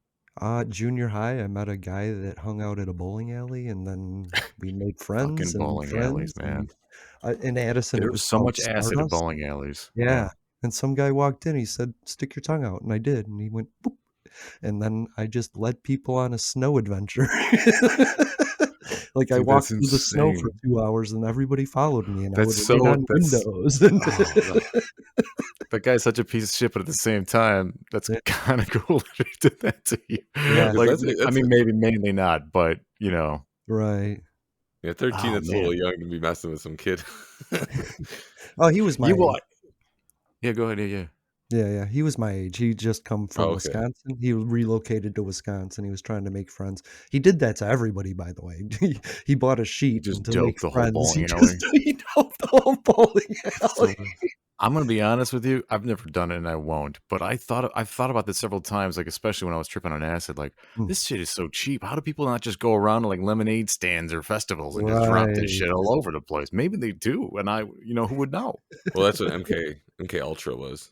Junior high, I met a guy that hung out at a bowling alley, and then we made Fucking bowling alleys, friends, man. and, in Addison, it There was was so called much acid at Stardust. bowling alleys. Yeah, Yeah. and some guy walked in, he said, "Stick your tongue out," and I did, and he went, "Boop," and then I just led people on a snow adventure. Like, I Dude, that's walked through the snow for insane. 2 hours, and everybody followed me, and I would rain on That's windows, and oh, that guy's such a piece of shit, but at the same time, that's yeah, kind of cool that he did that to you. yeah, Because Like, I that's mean, maybe mainly not, but right. yeah, 13, oh that's a little man, young to be messing with some kid. Oh, he was my you age. will. Yeah, go ahead. Yeah, yeah. Yeah, yeah, he was my age. He just come Oh, from okay. Wisconsin. He relocated to Wisconsin. He was trying to make friends. He did that to everybody, by the way. He bought a You sheet, and just to make dope the whole friends, he bowling just alley. he dumped the whole bowling alley. So I'm gonna be honest with you. I've never done it, and I won't. But I've thought about this several times. Like especially when I was tripping on acid. Like Mm, this shit is so cheap. How do people not just go around to like lemonade stands or festivals and just drop this right. shit all over the place? Maybe they do, and who would know? Well, that's what MK Ultra was.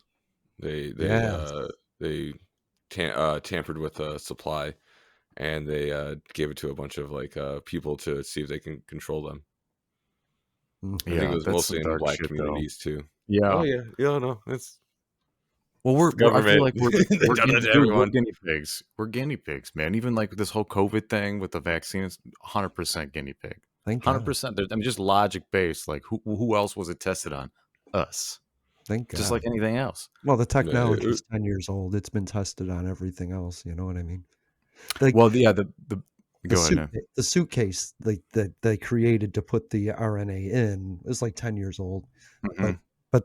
They they, Yes. uh, they tampered with a supply, and they, gave it to a bunch of, like, people to see if they can control them. I think it Yeah, was that's some mostly in the dark black shit, though. communities too. Oh, Yeah. yeah. Yeah, no, Well, it's the I feel government. like we're They've done it to dude, we're everyone. guinea pigs. We're guinea pigs, man. Even like this whole COVID thing with the vaccines, 100% guinea pig. Thank God. 100%. I mean, just logic based. Like, who else was it tested on? Us. Thank Just like God. anything else. Well, the Yeah, technology's 10 years old. It's been tested on everything else, you know what I mean? Like, Well, yeah. The go ahead now. the suitcase, like, that they created to put the RNA in is, like, 10 years old, but Hmm.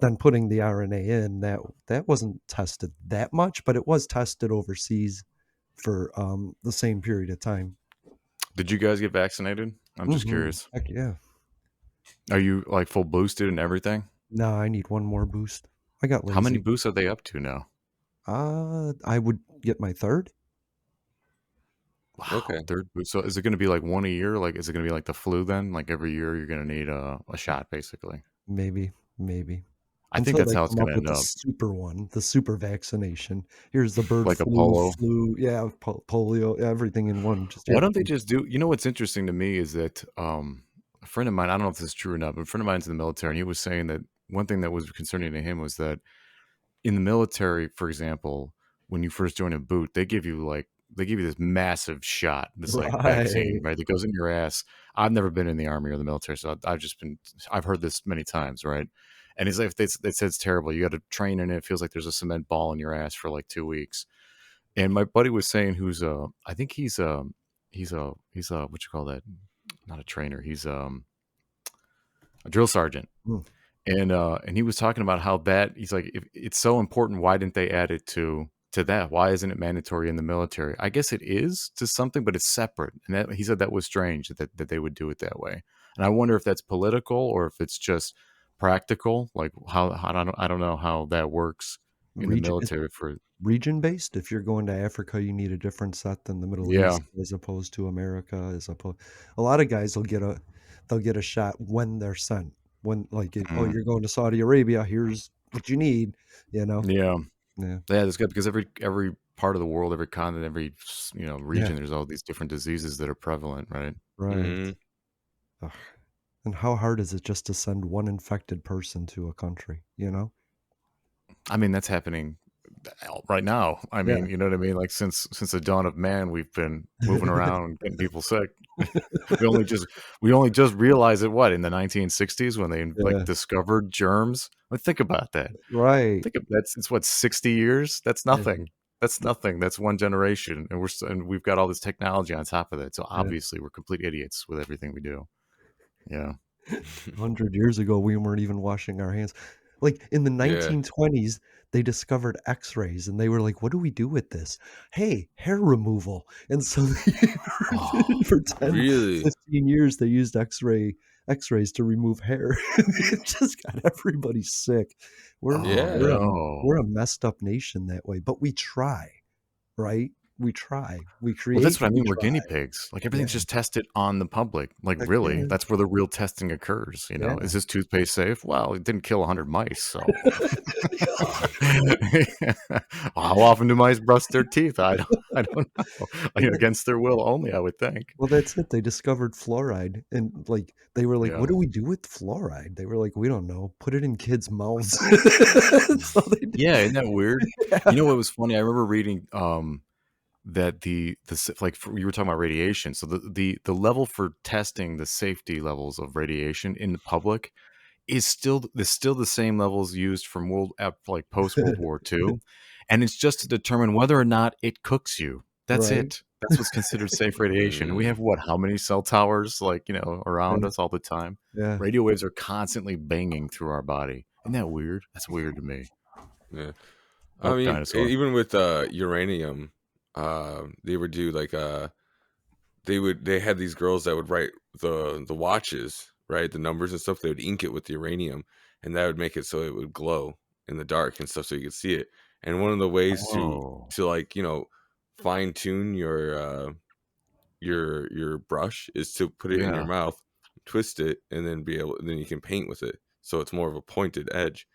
then putting the RNA in, that wasn't tested that much, but it was tested overseas for, the same period of time. Did you guys get vaccinated? I'm just Mhm. curious. Heck yeah. Are you like full boosted and everything? No, I need one more boost. I got How many lazy. boosts are they up to now? I would get my 3rd? Wow, okay. third boost. So is it going to be like one a year? Like, is it going to be like the flu then? Like every year you're going to need a shot, basically. Maybe, maybe. I think until that's they how it's come going up to with end the up, super one, the super vaccination. Here's the bird like a flu, polo. yeah, polio, everything in one, just Why don't they everything. just do? You know what's interesting to me is that a friend of mine. I don't know if this is true or not, but a friend of mine's in the military, and he was saying that one thing that was concerning to him was that in the military, for example, when you first join a boot, they give you this massive shot, this like vaccine, Right. right? That goes in your ass. I've never been in the army or the military, so I've just been I've heard this many times, right? And he's like, they said it's terrible. You got to train in it. It feels like there's a cement ball in your ass for like 2 weeks. And my buddy was saying, who's I think he's a what you call that? Not a trainer. He's a drill sergeant, Mm. and he was talking about how that he's like, if it's so important, why didn't they add it to that? Why isn't it mandatory in the military? I guess it is to something, but it's separate. And that he said that was strange that they would do it that way. And I wonder if that's political or if it's just practical. Like how I don't know how that works in the Region military for region based. If you're going to Africa, you need a different set than the Middle yeah. East as opposed to America. As opposed, a lot of guys will they'll get a shot when they're sent. When like, oh, Mm, you're going to Saudi Arabia. Here's what you need. You know. yeah. Yeah. Yeah, that's good because every part of the world, every continent, every Yeah. region, there's all these different diseases that are prevalent, right? Right. Mhm. Ugh. And how hard is it just to send one infected person to a country? You know. I mean, that's happening right now. I Yeah. mean, you know what I mean? Like since the dawn of man, we've been moving around and getting people sick. we only just we only just realized it what in the 1960s when they like Yeah. discovered germs. Like, think about that. Right. Think of that's it's what 60 years. That's Yeah. nothing. That's nothing. That's one generation, and and we've got all this technology on top of it. So Yeah. obviously, we're complete idiots with everything we do. Yeah. 100 years ago, we weren't even washing our hands. Like, in the Yeah. 1920s, they discovered X-rays, and they were like, "What do we do with this?" "Hey, hair removal." And so they Oh, for 10, Really? 15 years, they used X-rays to remove hair. It just got everybody sick. We're oh Yeah. we're a no. we're a messed up nation that way, but we try, right? We try. We Well, that's create, what I we mean. We're try. guinea pigs. Like Yeah. everything's just tested on the public. Like Heck really, yeah. that's where the real testing occurs. Yeah. Is this toothpaste safe? Well, it didn't kill 100 mice, so how often do mice brush their teeth? I don't know. And Against their will only, I would think. well, that's it. They discovered fluoride, and, like, they were like, Yeah. "What do we do with fluoride?" They were like, "We don't know. Put it in kids' mouths." So they did. Yeah, isn't that weird? Yeah. You know what was funny? I remember reading that like you were talking about radiation. So the level for testing the safety levels of radiation in the public is still the same levels used from like post World War II, and it's just to determine whether or not it cooks you. That's Right. it. That's what's considered safe radiation. And we Mm. have what? How many cell towers like around Yeah, us all the time? yeah. Radio waves are constantly banging through our body. Isn't that weird? That's weird to me. Yeah. I Oh, mean, dinosaur. even with uranium, they would do like they had these girls that would write the watches, right? The numbers and stuff. They would ink it with uranium, and that would make it so it would glow in the dark and stuff, so you could see it. And one of the ways Oh, to like fine tune your brush is to put it in your yeah. mouth, twist it, and then you can paint with it, so it's more of a pointed edge.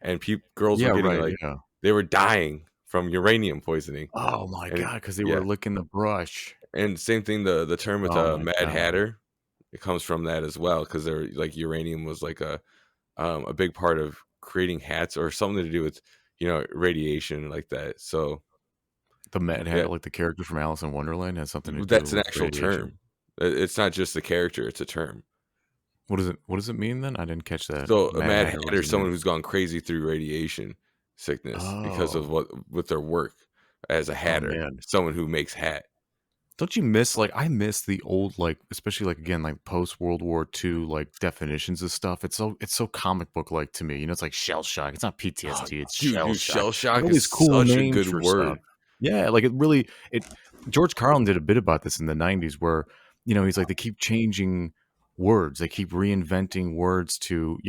And girls were Yeah, getting right, like yeah. they were dying from uranium poisoning, Oh my and god, because they were yeah, licking the brush. and same thing. The term with Oh my Mad god. Hatter, it comes from that as well because they're like uranium was like a big part of creating hats or something to do with radiation like that. So The Mad yeah, Hatter, like the character from Alice in Wonderland, has something to do that's an with actual radiation. term. It's not just a character; it's a term. What does it mean then? I didn't catch that. So a Mad Mad Hatter, what Hatter does is it someone mean? who's gone crazy through radiation sickness because of Oh. what with their work as a Oh, hatter, man. someone who makes hat. Don't you miss like, I miss the old, like, especially, like, again, like, post World War II, like, definitions of stuff. It's so comic book like to me. It's like shell shock. It's not Oh, PTSD, it's shell dude, shock. shell There's shock all is these cool such a names good for stuff. word. Yeah, like, George Carlin did a bit about this in the '90s where, he's like, they keep changing words. They keep reinventing words to,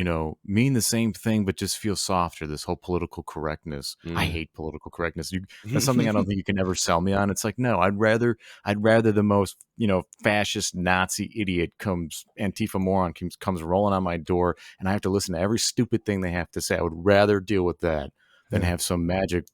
mean the same thing but just feel softer. This whole political correctness. I Mm. hate political correctness. That's something I don't think you can ever sell me on. It's like, no, I'd rather the most, fascist Nazi idiot comes Antifa moron comes rolling on my door and I have to listen to every stupid thing they have to say. I would rather deal with that than have some magic,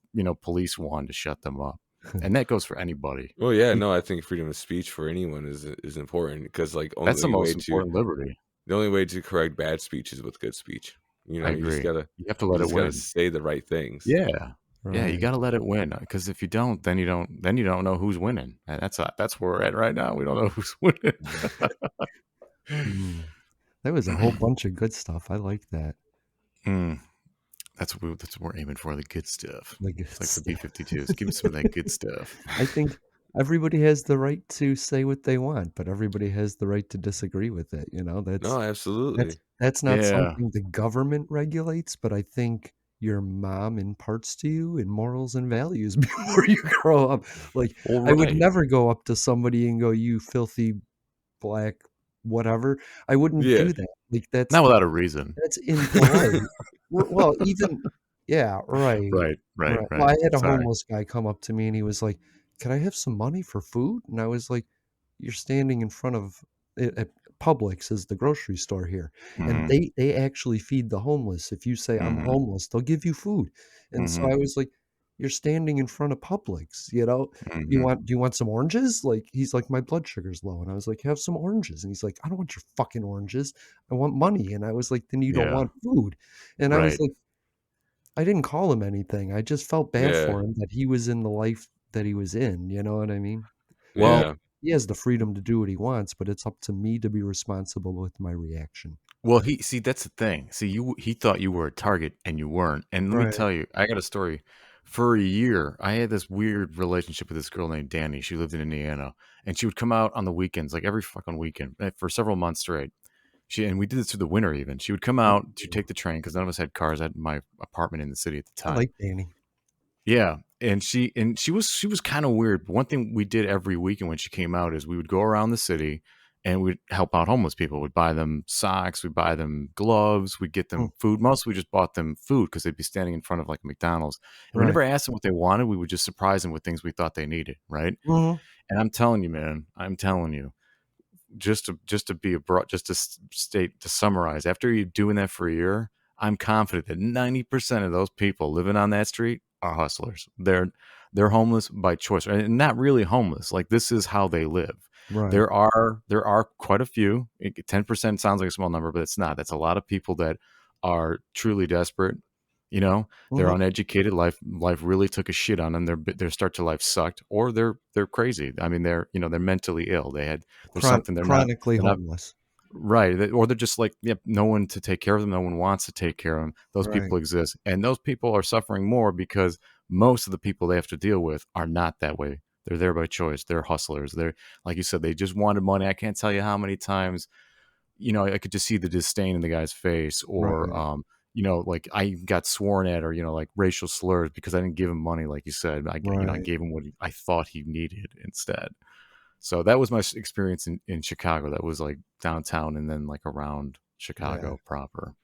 police wand to shut them up. And that goes for anybody. Well, yeah, Y- no, I think freedom of speech for anyone is important because, like, That's the most important liberty. the only way to correct bad speech is with good speech. I You just agree. gotta You have to let it win. say the right things. Yeah. Yeah, you right. gotta let it win, because if you don't, then you don't know who's winning, and that's where we're at right now. We don't know who's winning. Mm. That was a whole bunch of good stuff. I like that. Mm, that's what we're aiming for, the good stuff. The good It's like the stuff. B-52s. Give me some of that good stuff. I think everybody has the right to say what they want, but everybody has the right to disagree with it. No, That's absolutely. that's not Yeah. something the government regulates, but I think your mom imparts to you in morals and values before you grow up. Like, All I would right. never go up to somebody and go, "You filthy black whatever." I wouldn't Yeah. do that. Like, that's Not without a reason. that's impolite. Well, even yeah, right, Right, right, right. Well, right. I had a Sorry. homeless guy come up to me and he was like, "Could I have some money for food?" And I was like, "You're standing in front of at Publix is the grocery store here, and Mhm, they actually feed the homeless. If you say I'm mhm, homeless, they'll give you food." And so I mhm, was like, "You're standing in front of Publix, you know? mhm. Do you want some oranges?" Like, he's like, "My blood sugar's low." And I was like, "Have some oranges." And he's like, "I don't want your fucking oranges. I want money." And I was like, "Then you don't Yeah, want food." And I was right. like, I didn't call him anything. I just felt bad Yeah. for him that he was in the life that he was in, you know what I mean? And Well Yeah. he has the freedom to do what he wants, but it's up to me to be responsible with my reaction. well, he see, that's the thing. See, he thought you were a target and you weren't. And let me Right. tell you, I got a story. For a year, I had this weird relationship with this girl named Danny. She lived in Indiana, and she would come out on the weekends, like every fucking weekend, for several months straight. And we did this through the winter even. She would come out to Ooh, take the train because none of us had cars. I had my apartment in the city at the I time. like Danny. Yeah, and she was kind of weird. But one thing we did every weekend when she came out is we would go around the city and we'd help out homeless people. We'd buy them socks, we'd buy them gloves, we'd get Mm, them food. Mostly we just bought them food because they'd be standing in front of like McDonald's. And we right. never asked them what they wanted. We would just surprise them with things we thought they needed, right? Mhm. And I'm telling you, man, I'm telling you, just to be a broad, just to state to summarize, after you doing that for a year, I'm confident that 90% of those people living on that street are hustlers. They're homeless by choice, and not really homeless. Like, this is how they live. Right. There are quite a few. 10% sounds like a small number, but it's not. That's a lot of people that are truly desperate. They're Mhm. uneducated. Life really took a shit on them. Their start to life sucked, or they're crazy. I mean, they're mentally ill. There's something Chronically they're not homeless. right, or they're just like, yep, no one to take care of them. No one wants to take care of them. Those Right. people exist, and those people are suffering more because most of the people they have to deal with are not that way. They're there by choice. They're hustlers. They're, like you said, they just wanted money. I can't tell you how many times, I could just see the disdain in the guy's face, or Right. like, I got sworn at, or like racial slurs because I didn't give him money, like you said. I Right. gave him what I thought he needed instead. So that was my experience in Chicago. That was like downtown and then like around Yeah. Chicago proper.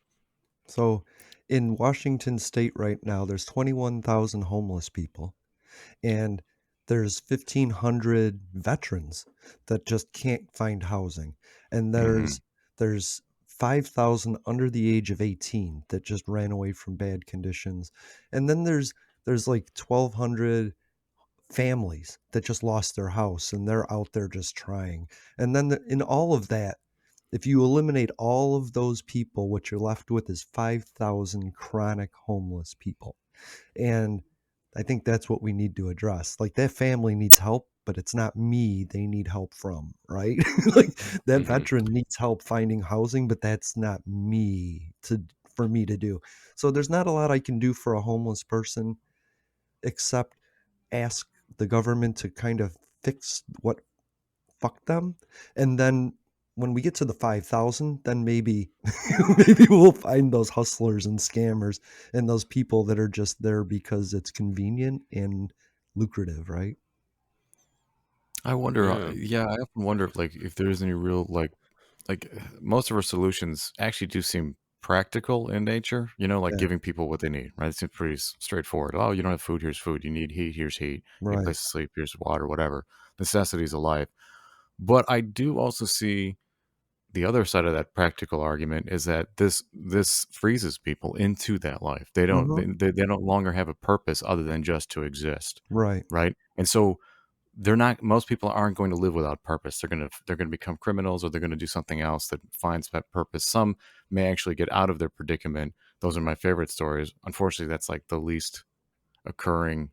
So in Washington state right now, there's 21,000 homeless people. And there's 1,500 veterans that just can't find housing, and Hmm. there's 5,000 under the age of 18 that just ran away from bad conditions, and then there's like 1,200 families that just lost their house and they're out there just trying. And then in all of that, if you eliminate all of those people, what you're left with is 5,000 chronic homeless people. And I think that's what we need to address. Like, that family needs help, but it's not me they need help from, right? Like, that Mhm. veteran needs help finding housing, but that's not me to for me to do. So there's not a lot I can do for a homeless person except ask the government to kind of fix what fucked them. And then when we get to the 5,000, then maybe maybe we'll find those hustlers and scammers and those people that are just there because it's convenient and lucrative, right? I wonder, Yeah. yeah, I often wonder if, like, if there's any real, like, like most of our solutions actually do seem practical in nature, like Yeah, giving people what they need, right? It seems pretty straightforward. Oh, you don't have food, here's food. You need heat, here's heat. You need a right. place to sleep, here's water, whatever. Necessities of life. But I do also see the other side of that practical argument is that this freezes people into that life. They don't Mhm. they no longer have a purpose other than just to exist, Right. right? And so they're not most people aren't going to live without purpose. They're going to become criminals, or they're going to do something else that finds that purpose. Some may actually get out of their predicament. Those are my favorite stories. Unfortunately, that's like the least occurring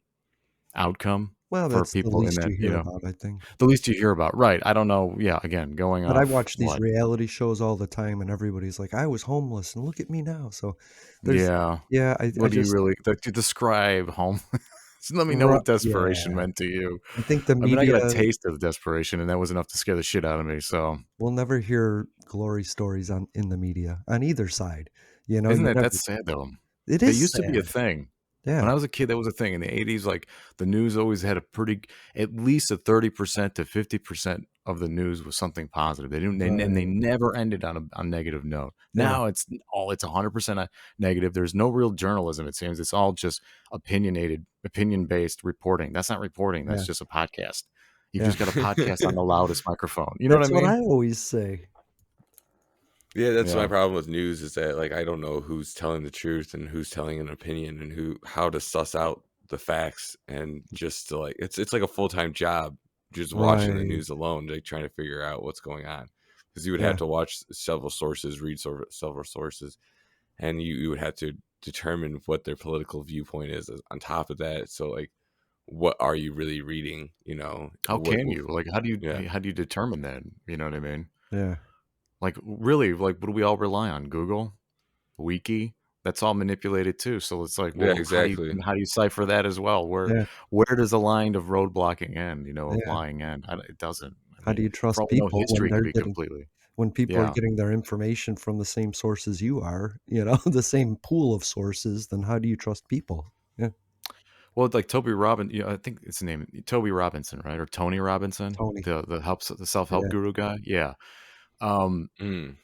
outcome Well, for that's the people in least that, you hear about, I think. the least you hear about. Right. I don't know. Yeah, again, going But I off watch these what? reality shows all the time, and everybody's like, "I was homeless, and look at me now." So there's Yeah. yeah, I What do you just really to describe home? Let me know what desperation yeah. meant to you. I think the I mean, I media got a taste of desperation, and that was enough to scare the shit out of me. So, will never hear glory stories on in the media on either side. isn't You that never that's sad though? it That is used to be a sad. thing. When Yeah, I was a kid, that was a thing. In the '80s, like, the news always had a pretty at least a 30% to 50% of the news was something positive. They didn't and they right. never ended on a negative note. Yeah, Now it's 100% negative. There's no real journalism, it seems. It's all just opinion-based reporting. That's not reporting, that's yeah, just a podcast. You've yeah. just got a podcast on the loudest microphone. You know what I That's what mean? I always say. Yeah, that's my Yeah. problem with news is that like I don't know who's telling the truth and who's telling an opinion and who how to suss out the facts and just to like it's like a full-time job just watching the Right. news alone, like trying to figure out what's going on. Because you would have Yeah, to watch several sources, read several sources, and you would have to determine what their political viewpoint is on top of that. So like what are you really reading? You know, How can you? Like, yeah. how do you determine that? You know what I mean? yeah, Like, really, like, what do we all rely on? Google? Wiki? That's all manipulated too. So it's like, Yeah, well, exactly. how do you cipher that as well? yeah, Where does the line of roadblocking end? Of yeah. lying end? It doesn't. I How do mean, you for trust all we know, people history could be completely. when people are Yeah. getting their information from the same sources you are, the same pool of sources, then how do you trust people? Yeah, Well, it's like Toby Robin. I think it's the name Toby Robinson, right? Or Tony Robinson, Tony. the self help Yeah. guru guy. Yeah. Um, Mm.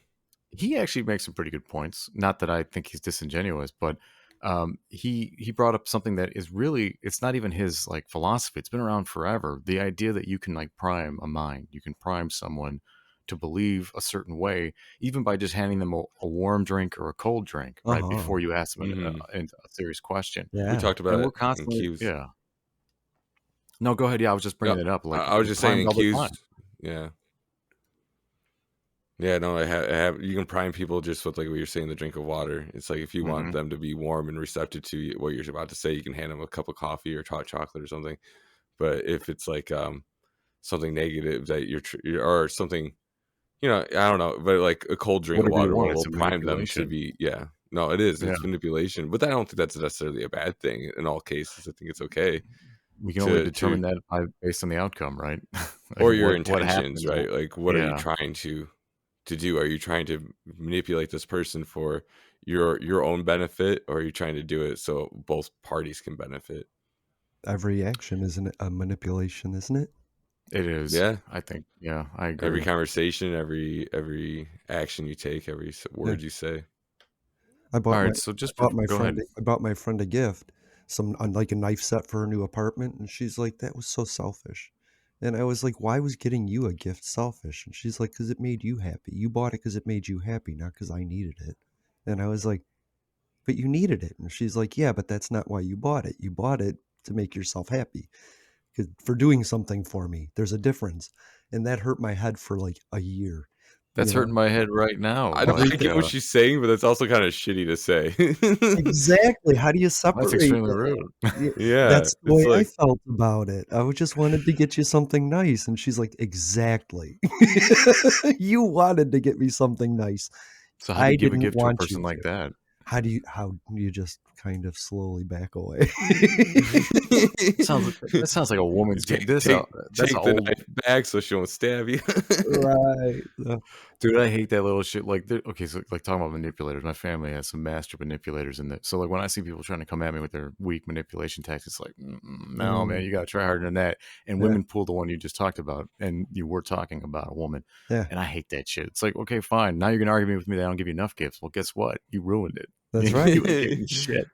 he actually makes some pretty good points. Not that I think he's disingenuous, but he brought up something that is really it's not even his like philosophy. It's been around forever. The idea that you can like prime a mind, you can prime someone to believe a certain way, even by just handing them a warm drink or a cold drink, right Uh-huh. before you ask them Mhm. a serious question. We Yeah. talked about And we're it in constantly, cues. yeah. No, go ahead. Yeah, I was just No, bringing it up. Like I was we're just saying primed in all the cues. time. Yeah. Yeah, no, I have you can prime people just with like what you're saying, the drink of water. It's like if you want Hmm. them to be warm and receptive to what you're about to say, you can hand them a cup of coffee or hot chocolate or something. But if it's like something negative that or something, I don't know, but like a cold drink of Whatever you water want. will It's a prime them to manipulation. be yeah. No, it is. Yeah. It's manipulation, but I don't think that's necessarily a bad thing in all cases. I think it's okay We can only to determine that based on the outcome, right? Like or your what intentions, happens. right? Like what are you Yeah, trying to do? Are you trying to manipulate this person for your own benefit, or are you trying to do it so both parties can benefit? Every action isn't a manipulation, isn't it? it is. Yeah. I think. Yeah, I Every agree. conversation, every action you take, every Yeah. word you say. I All bought my right. So I just bought my go friend ahead. I bought my friend a gift, like a knife set for her new apartment, and she's like, "That was so selfish." And I was like, "Why was getting you a gift selfish?" And she's like, "'Cause it made you happy. You bought it 'cause it made you happy, not 'cause I needed it." And I was like, "But you needed it." And she's like, "Yeah, but that's not why you bought it. You bought it to make yourself happy, 'cause for doing something for me. There's a difference." And that hurt my head for like a year, That's you know? hurting my head right now. I know I Every Like get what she's saying, but that's also kind of shitty to say. Exactly, how do you that's separate extremely that? rude. Yeah, Yeah, that's the it's way I like felt about it. I would just wanted to get you something nice, and she's like, "Exactly. You wanted to get me something nice. So how do I you give a didn't gift to a want you person like to." that? how do you just kind of slowly back away? That sounds like a woman's game. Take take That's an take the old knife back so she won't stab you. Right. dude. I hate that little shit. Like, okay, so like talking about manipulators. My family has some master manipulators in it. So like when I see people trying to come at me with their weak manipulation tactics, like, no, man, Mm, you got to try harder than that. And yeah, women pull the one you just talked about, and you were talking about a woman, yeah, and I hate that shit. It's like, okay, fine. Now you're gonna argue with me that I don't give you enough gifts. Well, guess what? You ruined it. that's right. You ain't getting shit.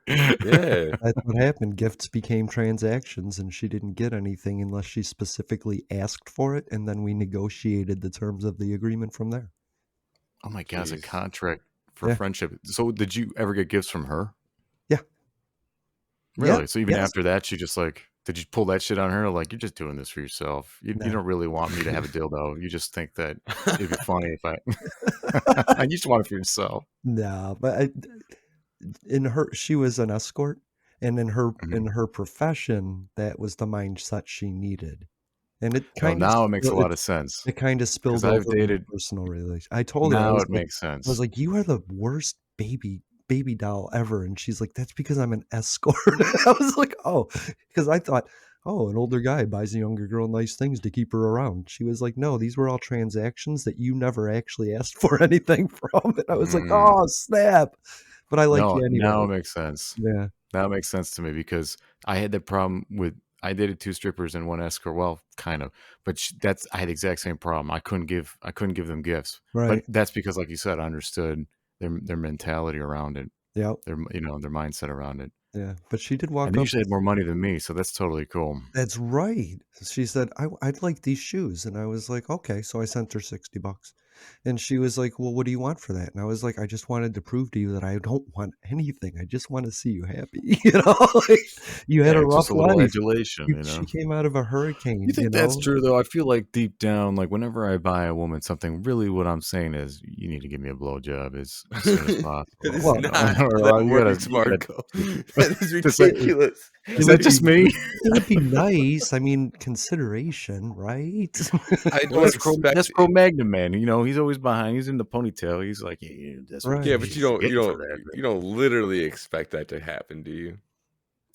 Yeah. That's what happened. Gifts became transactions, and she didn't get anything unless she specifically asked for it, and then we negotiated the terms of the agreement from there. Oh my god, it's a Jeez. contract for Yeah, friendship. So did you ever get gifts from her? yeah, yeah, Really? So even yes. after that, she just like did you pull that shit on her? Like, you're just doing this for yourself. You No, don't really want me to have a dildo. You just think that it'd be funny if I you just want it for yourself. no, but in her she was an escort, and in Mhm. her profession, that was the mindset she needed, and Oh, now it makes a lot of sense it kinda because spilled I've over into dated personal relation I told her, now it makes I was sense. like, "You are the worst baby doll ever," and she's like, "That's because I'm an escort." I was like, "Oh," because I thought, "Oh, an older guy buys a younger girl nice things to keep her around." She was like, "No, these were all transactions that you never actually asked for anything from," and I was like, Mm. "Oh, snap." But I like No, you now it anyway. makes sense. Yeah. Now it makes sense to me because I had that problem with I dated 2 strippers and 1 escort, well, kind of, but sh that's I had the exact same problem. I couldn't give them gifts, but Right. that's because, like you said, I understood their mentality around it, Yep. their mindset around it, Yeah. But she did and walk they up usually had more money than me, so that's totally cool. That's right. She said, I'd like these shoes." And I was like, "Okay." So I sent her $60. And she was like, "Well, what do you want for that?" And I was like, "I just wanted to prove to you that I don't want anything. I just want to see you happy." Like, you had a Yeah, rough just a little life. adulation, you She know? came out of a You hurricane, think that's true, though? I feel like deep down, like, whenever I buy a woman something, really what I'm saying is, "You need to give me a blowjob as soon as That possible," is you Well, know? not how that Or works, you gotta Marco. That is does that it ridiculous. it is that would be just me? it would be nice. I mean, consideration, right? I Well, don't That's expect it. Cro-Magnon, man, you know, he's always behind, he's in the ponytail, he's like, "Yeah, that's what Yeah, Right. but she's getting for that." you don't literally expect that to happen, do you?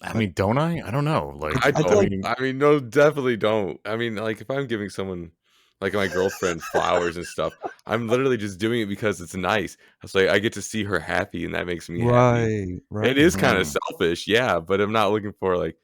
I I mean, don't I? I don't know, like, I I'd I like don't. mean I mean, no, definitely don't. I mean, like, if I'm giving someone, like my girlfriend, flowers and stuff, I'm literally just doing it because it's nice. It's like I get to see her happy, and that makes me happy. Right, It right. is kind of mhm. selfish, yeah, but I'm not looking for like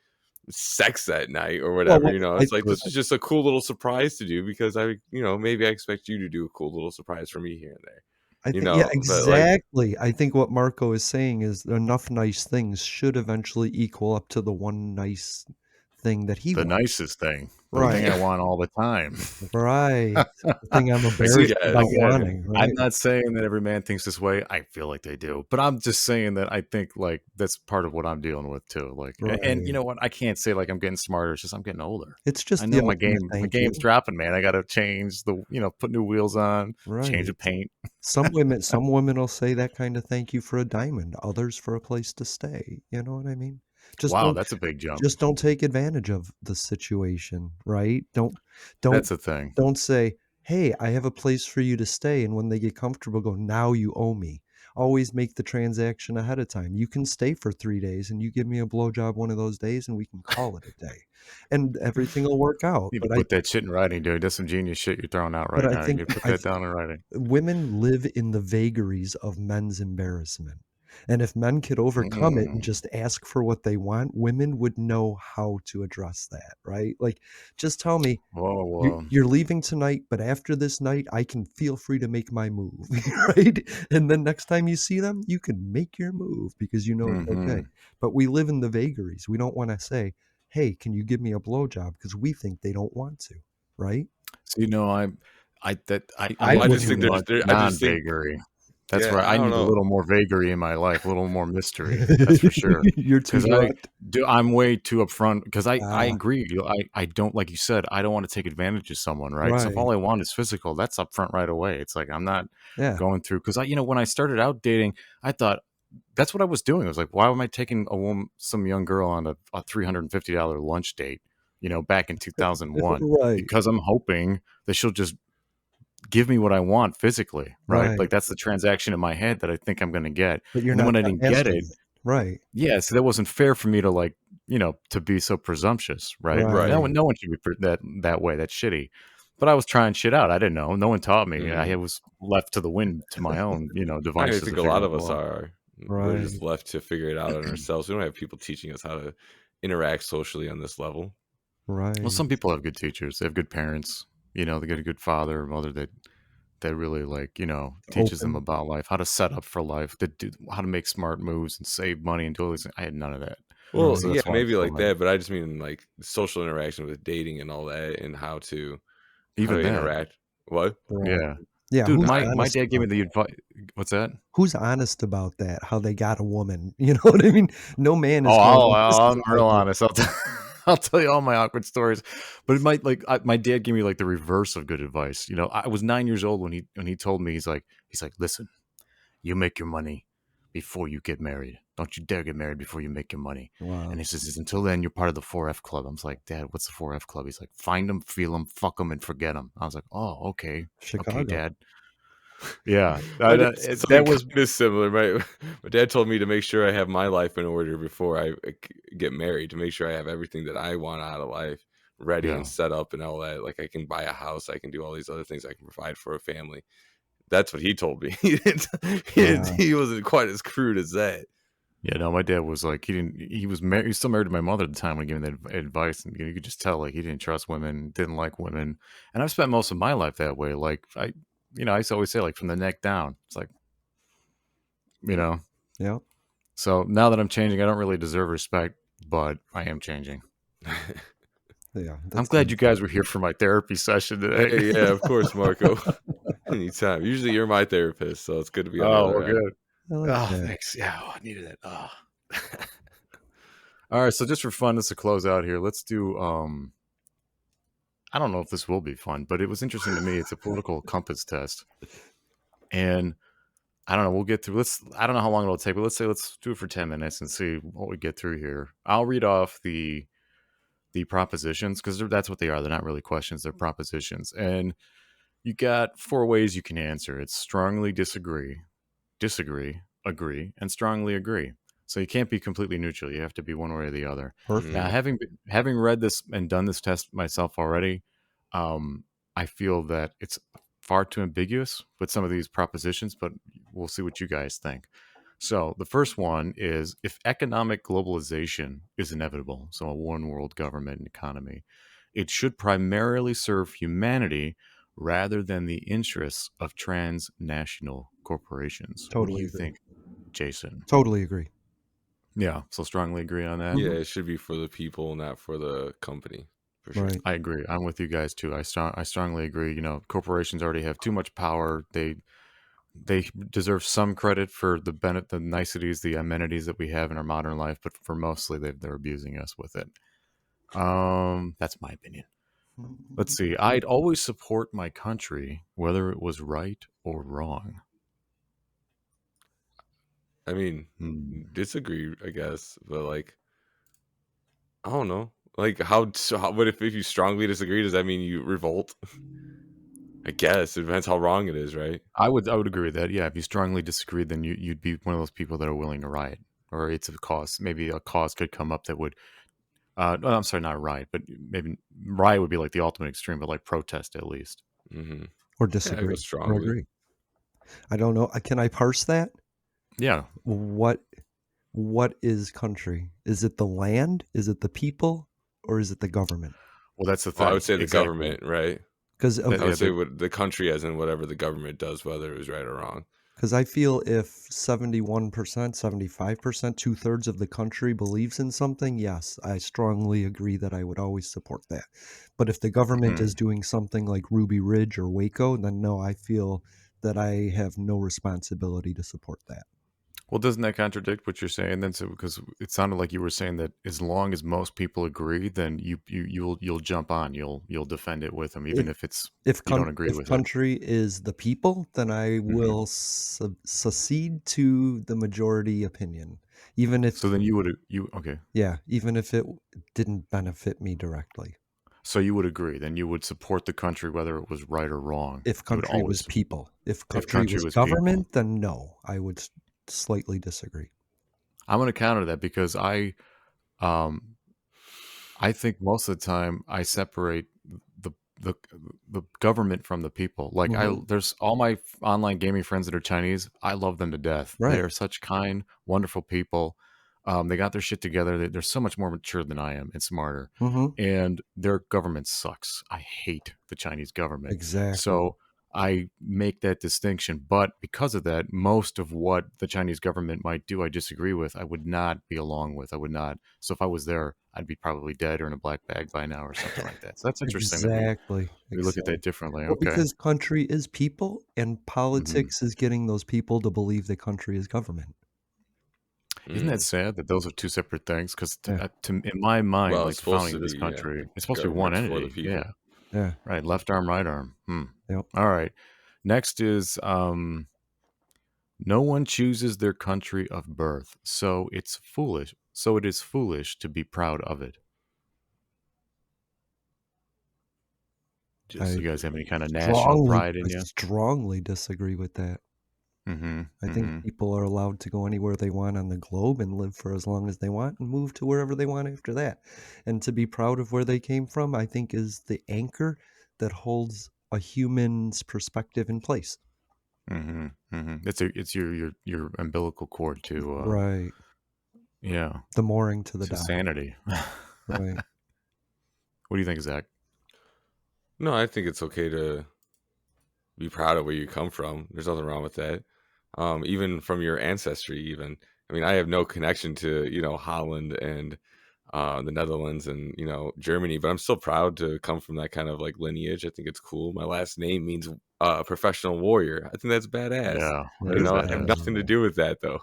sex that night or Well, whatever. what You know, I it's like this is just a cool little surprise to do because maybe I expect you to do a cool little surprise for me here and there. I You think yeah, know, but like, exactly. I think what Marco is saying is enough nice things should eventually equal up to the one nice thing that he The wants. nicest thing, the Right, thing I want all the time. right. The thing I'm See, embarrassed about yes, again, wanting, I'm right? not saying that every man thinks this way. I feel like they do, but I'm just saying that I think like that's part of what I'm dealing with too. Like, and you Right. know what? I can't say like I'm getting smarter. It's just I'm getting older. It's I just the know ultimate my thank game's you. dropping, man. I got to change put new wheels on, change Right. the paint. Some women will say that kind of thank you for a diamond, others for a place to stay, you know what I mean? Just Wow, don't that's a big jump. just don't take advantage of the situation, right? Don't That's a thing. don't say, "Hey, I have a place for you to stay," and when they get comfortable, go, "Now you owe me." Always make the transaction ahead of time. You can stay for 3 days, and you give me a blowjob one of those days, and we can call it a day, and everything will work out, Need to put that shit in writing, dude. That's some genius shit you're throwing out but right now. You need to put I that down in writing. women live in the vagaries of men's embarrassment. And if men could overcome it and Mm. just ask for what they want, women would know how to address that, right? Like, just tell me, Whoa, whoa. you're leaving tonight, but after this night, I can feel free to make my move, right? And then next time you see them, you can make your move because you know it's okay. Hmm. But we live in the vagaries. We don't want to say, hey, can you give me a blowjob? Because we think they don't want to, right? So I I well, I have just wouldn't too think either. much I just think, non-vagary. That's yeah, where I I don't need a know. little more vagary in my life, a little more mystery. That's for sure. You're too Because direct. I'm way too upfront. Because I Ah, agree. I don't like you said. I don't want to take advantage of someone, right? So if right. all I want is physical, that's upfront right away. It's like I'm not Yeah. going through. Because when I started out dating, I thought that's what I was doing. I was like, why am I taking some young girl on a $350 lunch date? Back in 2001, Right. because I'm hoping that she'll just give me what I want physically, right? Right. Like that's the transaction in my head that I think I'm going to get. But you're And then not when I didn't get asking it, it. Right. yeah, so that wasn't fair for me to like, to be so presumptuous, right? Right. No one should be that way. That's shitty. But I was trying shit out. I didn't know. No one taught me. I Mhm. was left to the wind to my own, I devices to think a figure lot out of us love. are. We're just Right. left to figure it out on ourselves. We don't have people teaching us how to interact socially on this level. Well, Right. some people have good teachers. They have good parents. They get a good father or mother that really like teaches them Open. about life, how to set up for life, how to make smart moves and save money and do all these things. I had none of that, Well, so Right. yeah, that's why I maybe feel like like that, but I just mean like social interaction with dating and all that and how to even that, interact. What? Right. yeah, Yeah, dude. who's My honest dad gave me about the advice. What's that? who's honest about that? How they got a woman, you know what I mean? No man Oh, is going like, "This is I'm how I real did honest. I'll tell you all my awkward stories. But it might my dad gave me like the reverse of good advice. I was 9 years old when he told me he's like, listen, you make your money before you get married. Don't you dare get married before you make your money. it." And Wow. he says, until then, you're part of the 4F club. I was like, Dad, what's the 4F club? He's like, find them, feel them, fuck them, and forget them. I was like, oh, okay. Okay, Chicago. Dad. Yeah. My dad said something That kind was, of similar. My dad told me to make sure I have my life in order before I get married, to make sure I have everything that I want out of life ready and yeah. set up and all that. Like I can buy a house, I can do all these other things, I can provide for a family. That's what he told me. Wow. He wasn't quite as crude as that. Yeah, no, my dad was like, he was married, he was still married to my mother at the time when he gave me that advice. And you could just tell, like, he didn't trust women, didn't like women. And I've spent most of my life that way. Like, I used to always say, like, from the neck down. It's like, you know, Yeah. so now that I'm changing, I don't really deserve respect, but I am changing. Yeah, I'm that's glad good. you guys were here for my therapy session today. Hey, yeah, of course, Marco. Anytime. Usually you're my therapist, so it's good to be on the Oh, well, other end. good. I like Oh, that. thanks. Yeah, I needed it. Oh. All right, so just for fun, just to close out here, let's do I don't know if this will be fun, but it was interesting to me. It's a political compass test. And I don't know, we'll get through I don't know how long it'll take, but let's do it for 10 minutes and see what we get through here. I'll read off the propositions because that's what they are. They're not really questions, they're propositions. And you got four ways you can answer. It's strongly disagree, agree, and strongly agree. So you can't be completely neutral. You have to be one way or the other. Now, Perfect. Mhm. having read this and done this test myself already, um, I feel that it's far too ambiguous with some of these propositions, but we'll see what you guys think. So the first one is if economic globalization is inevitable, so a one world government and economy, it should primarily serve humanity rather than the interests of transnational corporations. What do Totally you agree. think, Jason? Totally agree. Yeah, so strongly agree on that. Yeah, Mhm. it should be for the people, not for the company, for sure. Right. I agree. I'm with you guys too. I strongly agree. Corporations already have too much power. They deserve some credit for the niceties, the amenities that we have in our modern life, but for mostly they're abusing us with it. That's my opinion. Let's see. I'd always support my country, whether it was right or wrong. I mean, Hmm. disagree, I guess, but like, I don't know. Like, what if you strongly disagree? Does that mean you revolt? I guess it depends how wrong it is, right? I would agree with that. Yeah, if you strongly disagree, then you'd be one of those people that are willing to riot, or it's a cause. Maybe a cause could come up that would. No, I'm sorry, not riot, but maybe riot would be like the ultimate extreme, but like protest at least. Hmm. Or Yeah, I go disagree or strongly. agree. I don't know. Can I parse that? Yeah. What what is country? Is it the land? Is it the people? Or is it the government? Well, that's the Well, I thing. would say the Exactly. government, right? Because That, I would yeah. say The, what the country, as in whatever the government does, whether it was right or wrong. Because I feel if 71%, 75%, two-thirds of the country believes in something, yes, I strongly agree that I would always support that. But if the government mhm. is doing something like Ruby Ridge or Waco, then no, I feel that I have no responsibility to support that. Well, doesn't that contradict what you're saying then? So, because it sounded like you were saying that as long as most people agree, then you'll jump on, you'll defend it with them, even If if it's if you don't coun agree if with it. country is the people, then I Hmm. will succeed to the majority opinion, even if So then you would you okay? yeah, even if it didn't benefit me directly. So you would agree, then you would support the country whether it was right or wrong. If You would country always was people. If if country country was was people. government, then no, I would slightly disagree. I'm gonna counter that because um I think most of the time I separate the the the government from the people. Like Mhm. there's all my online gaming friends that are Chinese. I love them to death. They Right. are such kind, wonderful people. They got their shit together. They're so much more mature than I am and smarter. Mhm. And their government sucks. I hate the Chinese government. Exactly. So I make that distinction. But because of that, most of what the Chinese government might do, I disagree with. I would not be along with. I would not. So if I was there, I'd be probably dead or in a black bag by now or something like that. So that's interesting that Exactly, we look at exactly. that differently. Well, Okay. because country is people, and Hmm. politics is getting those people to believe that country is government. Isn't that Mm. sad that those are two separate things? Because Yeah, in my mind, Well, like it's the supposed founding to of this be, yeah. country, it's supposed to be one Government for the entity. Yeah. people. yeah, Right. Left arm, right arm. Hmm. yep. All right. Next is no one chooses their country of birth, so it's foolish. So it is foolish to be proud of it. Just I you guys have any kind of national pride I in you? strongly disagree with that. Mm-hmm. I think Mm-hmm. people are allowed to go anywhere they want on the globe and live for as long as they want and move to wherever they want after that. And to be proud of where they came from, I think is the anchor that holds a human's perspective in place. Mm-hmm. Mm-hmm. It's your umbilical cord to Right. yeah, The mooring to the to dock. sanity. What Right. do you think, Zach? No, I think it's okay to be proud of where you come from. There's nothing wrong with that. Even from your ancestry, even. I mean, I have no connection to, Holland and the Netherlands and, Germany, but I'm still proud to come from that kind of like lineage. I think it's cool. My last name means professional warrior. I think that's badass. Yeah, that That is is I have badass. nothing to admirable. do with that though,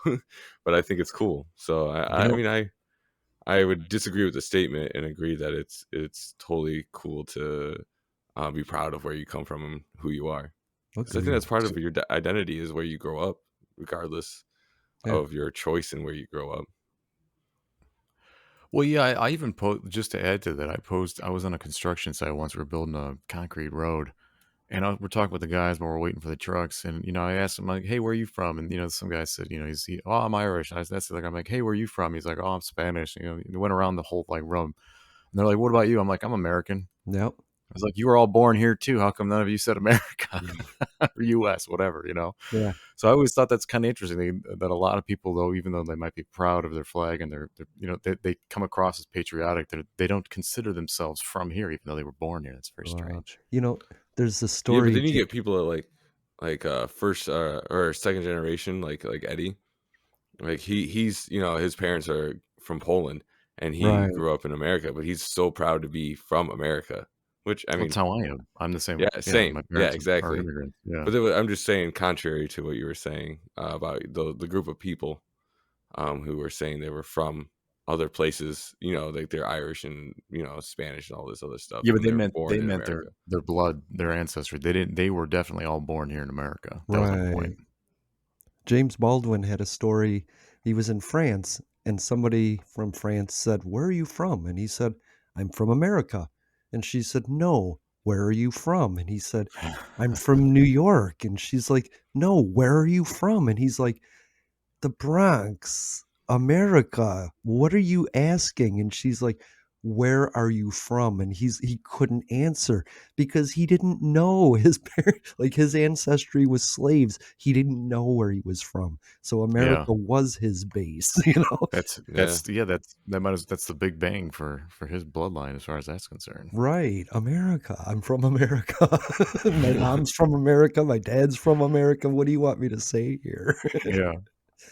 but I think it's cool. So You I know, mean, I would disagree with the statement and agree that it's totally cool to be proud of where you come from and who you are. Because I think Agreed. that's part of your identity is where you grow up, regardless Yeah. of your choice in where you grow up. well, yeah, I even just to add to that, I was on a construction site once. We were building a concrete road, and we're talking with the guys while we're waiting for the trucks. And I asked him like, "Hey, where are you from?" And some guy said, "Oh, I'm Irish." That's the other guy. I'm like, "Hey, where are you from?" He's like, "Oh, I'm Spanish." He went around the whole like room, and they're like, "What about you?" I'm like, "I'm American." Yep. I was like, "You were all born here too. How come none of you said America or U.S. whatever?" Yeah. So I always thought that's kind of interesting that a lot of people, though, even though they might be proud of their flag and they come across as patriotic, they don't consider themselves from here, even though they were born here. That's very Uh, strange. you know, there's a Yeah, but story. then you get people that first or second generation, like Eddie. Like he's his parents are from Poland and he Right. grew up in America, but he's so proud to be from America. Which I That's mean, how I am. I'm the same. yeah, Yeah, my same. Yeah, parents are exactly. immigrants. Yeah. But I'm just saying, contrary to what you were saying about the group of people who were saying they were from other places, like they're Irish and Spanish and all this other stuff, Yeah, but and they were they born in meant America. their blood, their ancestry. They didn't. They were definitely all born here in America. That was my point. Right. James Baldwin had a story. He was in France, and somebody from France said, "Where are you from?" And he said, "I'm from America." And she said, "No, where are you from?" And he said, "I'm from New York." And she's like, "No, where are you from?" And he's like, "The Bronx, America. What are you asking?" And she's like, "Where are you from?" And he couldn't answer because he didn't know his parents, like his ancestry was slaves. He didn't know where he was from. So Yeah, America was his base, you know? Yeah. that's the Big Bang for his bloodline as far as that's concerned. Right. America. I'm from America. My mom's from America. My dad's from America. What do you want me to say here? Yeah.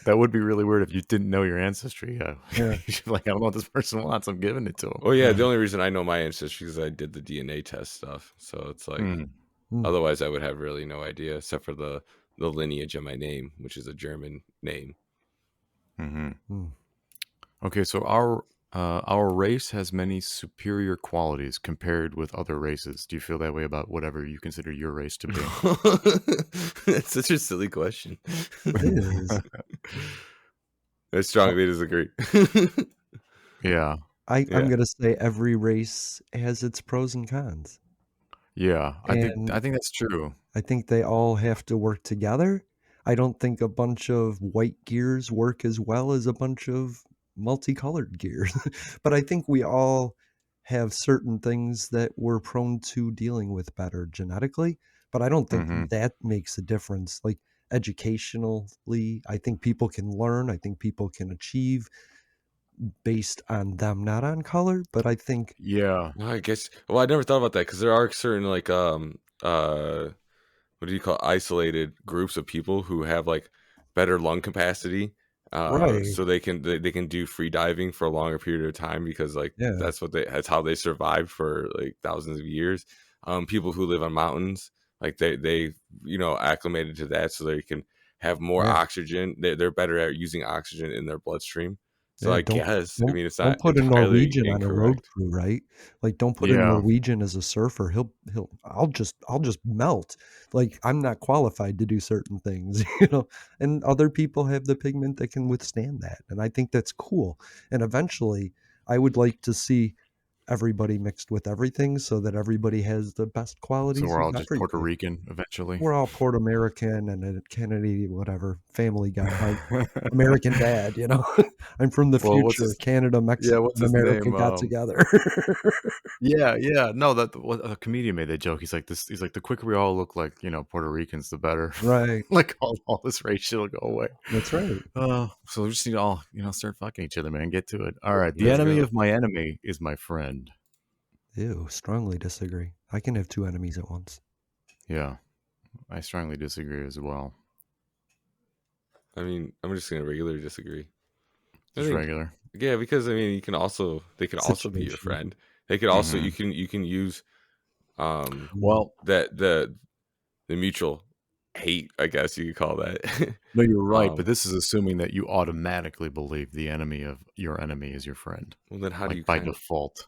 That would be really weird if you didn't know your ancestry. Yeah. Yeah. You're like, I don't know what this person wants. I'm giving it to Well, yeah, the only reason I know my ancestry is I did the DNA test stuff. So it's like him. Mm, otherwise I would have really no idea except for the lineage of my name, which is a German name. Mm-hmm. mm. Okay, so our race has many superior qualities compared with other races. Do you feel that way about whatever you consider your race to be? That's such a silly question. It is. I strongly disagree. Yeah. I'm Yeah. gonna say every race has its pros and cons, Yeah, I and think that's true. I think they all have to work together. I don't think a bunch of white gears work as well as a bunch of multicolored gears. But I think we all have certain things that we're prone to dealing with better genetically, but I don't think Mhm. that makes a difference. Like educationally, I think people can learn, I think people can achieve based on them, not on color, but I think Yeah. Well, I guess. Well, I never thought about that because there are certain like what do you call isolated groups of people who have like better lung capacity, right. so they can do free diving for a longer period of time because like Yeah. that's how they survived for like thousands of years. People who live on mountains, like they acclimated to that so they can have more Yeah. oxygen. They're better at using oxygen in their bloodstream. So Yeah, I guess I mean it's don't not put a entirely Norwegian on a road incorrect. crew, right? Like, don't put a Yeah. Norwegian as a surfer. He'll I'll just melt. Like, I'm not qualified to do certain things, you know? And other people have the pigment that can withstand that, and I think that's cool. And eventually, I would like to see everybody mixed with everything so that everybody has the best So qualities we're of all just Puerto everything. Rican eventually. We're all Port American and a Kennedy, whatever, Family Guy, like American Dad, you know? I'm from the Well, what's future. his Canada, yeah, Mexico, what's and his America name? got together. Yeah, yeah. No, that what a comedian made that joke. He's like this. He's like the quicker we all look like Puerto Ricans, the better. Right. Like all this race shit will go away. That's right. So we just need to all start fucking each other, man. Get to it. All right. The Let's enemy go. of my enemy is my friend. Ew, strongly disagree. I can have 2 enemies at once. Yeah, I strongly disagree as well. I mean, I'm just gonna regularly disagree. I Just think, regular. yeah, because I mean, they can also be your Situational. friend. They could also Hmm. you can use Mm, Well, that the mutual hate, I guess you could call that. no, you're right, but um, this is assuming that you automatically believe the enemy of your enemy is your friend, well, then how do you like by kind of? default.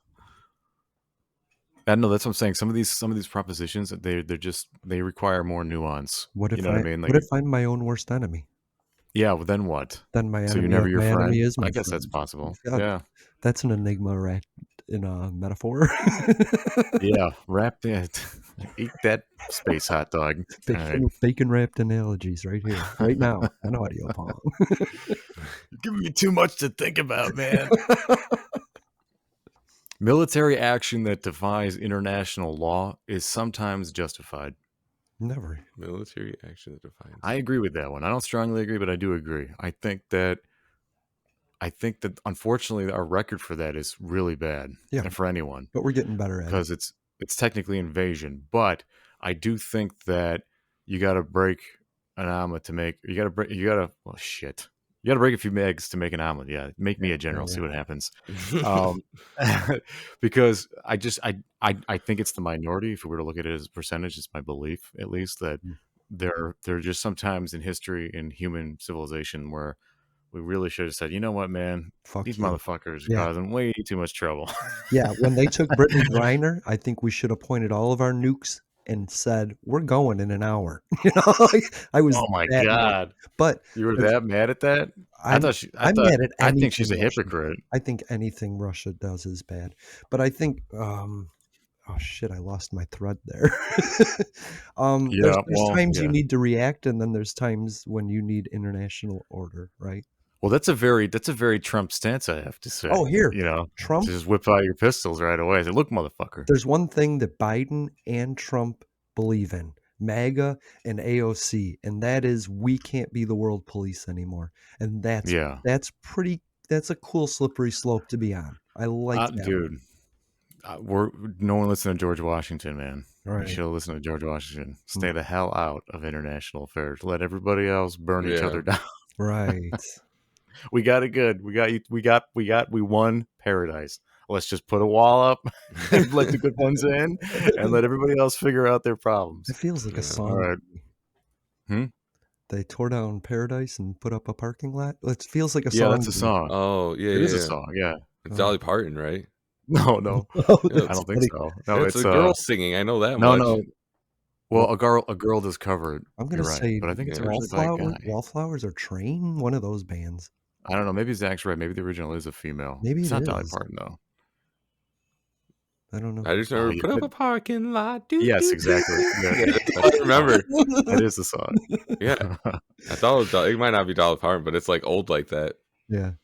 I know that's what I'm saying. Some of these propositions they're just they require more nuance. You know what I mean? what if I'm my own worst enemy? Yeah. Well, then what? Then my So you're enemy never of your my enemy friend? is I my guess that's friend. possible. Yeah, Yeah. that's an enigma wrapped in a metaphor. Yeah. Wrap that. Eat that space hot dog. All right. Bacon wrapped analogies right here, right now on audio palm. You're giving me too much to think about, man. Military action that defies international law is sometimes justified. Never. Military action that defines. I agree with that one. I don't strongly agree, but I do agree. I think that unfortunately our record for that is really bad Yeah, for anyone but we're getting better at it. because it's technically invasion. But I do think that you got to break an omelet to make you got to well shit. You got to break a few eggs to make an omelet. Yeah, make me Yeah, a yeah, general. yeah. See what happens. Um, because I think it's the minority. If we were to look at it as a percentage, it's my belief at least that Mm, there are just sometimes in history in human civilization where we really should have said, you know what, man, these fuck you. motherfuckers are Yeah, causing way too much trouble. yeah, when they took Brittany Griner, I think we should have pointed all of our nukes and said, "We're going in an hour." You know, like, I was Oh my that mad. god, But you were as that mad at that? I'm I I'm thought mad at I think anything she's a Russia hypocrite. does. I think anything Russia does is bad. But I think, oh shit, I lost my thread there. Yeah, There's well, times you yeah. need to react, and then there's times when you need international order, right? Well, that's a very Trump stance, I have to say. Oh, here, To Trump. just whip out your pistols right away. Say, look, motherfucker. There's one thing that Biden and Trump believe in, MAGA and AOC, and that is we can't be the world police anymore. And Yeah, that's a cool slippery slope to be on. I like that one. dude. We're no one listened to George Washington, man. You Right. should have listened to George Washington. Mm, Stay the hell out of international affairs. Let everybody else burn each Yeah. other down. right. We got it good. We got you. We won paradise. Let's just put a wall up and let the good ones in, and let everybody else figure out their It problems. feels like a Yeah. All song right. to me. Hmm? They tore down paradise and put up a parking lot. It feels like a Yeah, that's song a to me. song. Oh yeah, It is yeah, a yeah. song. Yeah. It's Oh, Dolly Parton, right? No, no, oh, Yeah, I that's don't think funny. so. No, it's it's a girl singing. I know that no, much. no. Well, Well, a girl does cover it. I'm You're gonna right, say but I think it's Yeah. originally by a guy. Wallflowers or Train, one of those bands. I don't know. Maybe Zach's right. Maybe the original is a female. Maybe It's it not Dolly is. Parton though. I don't know. I just Oh remember yeah, put up but a parking lot. Do yes, do do. exactly. Yeah, Yeah, that's all that's I the song. remember. That is the song. Yeah, I thought it was. It might not be Dolly Parton, but it's like old like that. Yeah,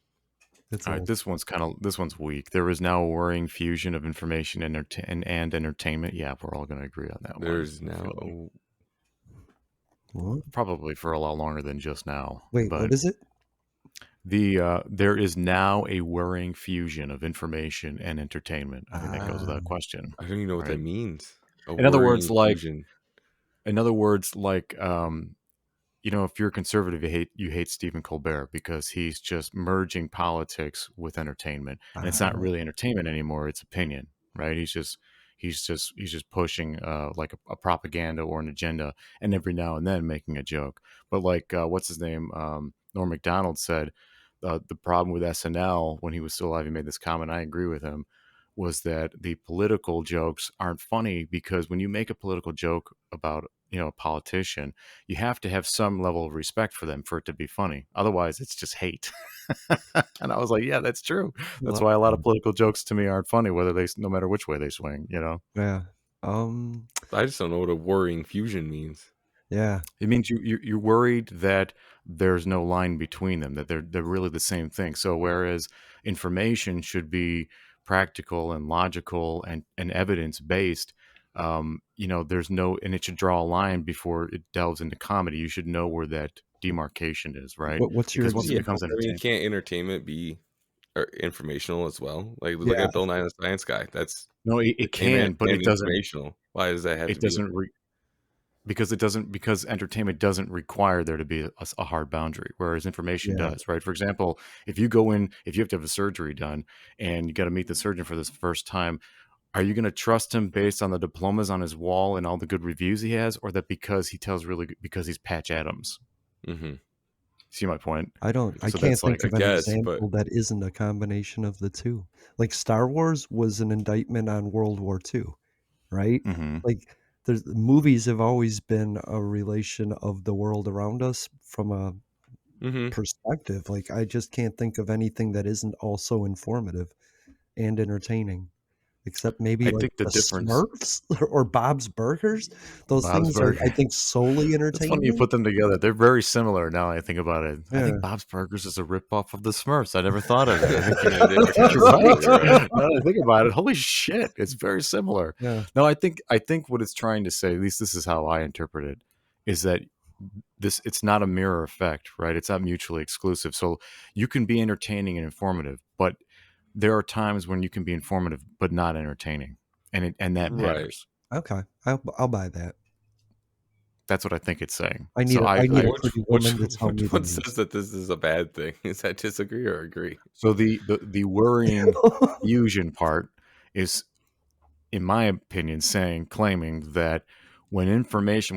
it's All right, old. this one's weak. There is now a worrying fusion of information and entertainment. Yeah, we're all going to agree on that one. There's I now feel like a What? probably for a lot longer than just now. Wait, But what is it? there is now a worrying fusion of information and entertainment. I think that goes Ah, without question, I don't even know what that right? means. A In other words, worrying like fusion. in other words, like if you're a conservative, you hate Stephen Colbert because he's just merging politics with entertainment, and it's not ah, really entertainment anymore; it's opinion, right? He's just pushing like a propaganda or an agenda, and every now and then making a joke. But like what's his name? Norm Macdonald said the problem with SNL when he was still alive, he made this comment. I agree with him. Was that the political jokes aren't funny because when you make a political joke about a politician, you have to have some level of respect for them for it to be funny. Otherwise, it's just hate. And I was like, yeah, that's true. That's well, why a lot of political jokes to me aren't funny, no matter which way they swing. yeah. Um, I just don't know what a worrying fusion means. yeah. It means you're worried that there's no line between them, that they're really the same thing. So whereas information should be practical and logical and evidence based, there's no, and it should draw a line before it delves into comedy. You should know where that demarcation is, right? What's your Because once it Yeah, example? becomes I mean, entertainment, can't entertainment be informational as well? Like, look Yeah, at Bill Nye the Science Guy. That's no, it can, entertainment but and informational. Why does that have to it be the doesn't because entertainment doesn't require there to be a hard boundary, whereas information yeah. does, right? For example, if you have to have a surgery done and you got to meet the surgeon for this first time, are you going to trust him based on the diplomas on his wall and all the good reviews he has, or that because he tells really good, because he's Patch Adams? Mhm. See my point? I So can't that's think like I of an guess, but example that isn't a combination of the 2. Like, Star Wars was an indictment on World War II, right? hmm Like, there's movies have always been a relation of the world around us from a mhm. perspective. Like, I just can't think of anything that isn't also informative and entertaining, except maybe, I like, think the the difference, Smurfs or Bob's Burgers. Those Bob's things are, I Burger. think, solely It's funny you entertainment. put them together. They're very similar now I think about it. I think Yeah. Bob's Burgers is a ripoff of the Smurfs. I never thought of that. Yeah, I think you're right. you're right. Now that I think about it, holy shit, it's very similar. Yeah. No, I think what it's trying to say, at least this is how I interpret it, is that it's not a mirror effect, right? It's not mutually exclusive. So you can be entertaining and informative, but there are times when you can be informative but not entertaining. And that Right. matters. Okay. I'll buy that. That's what I think it's saying. I need So a I, I need I a Which pretty which woman to tell me which the one says news. that this is a bad thing? Is that disagree or agree? So the worrying fusion part is, in my opinion, claiming that when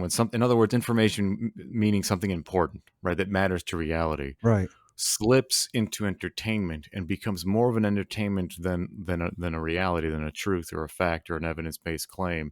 something, in other words, information meaning something important, right, that matters to reality, Right. slips into entertainment and becomes more of an entertainment than a reality, than a truth or a fact or an evidence based claim,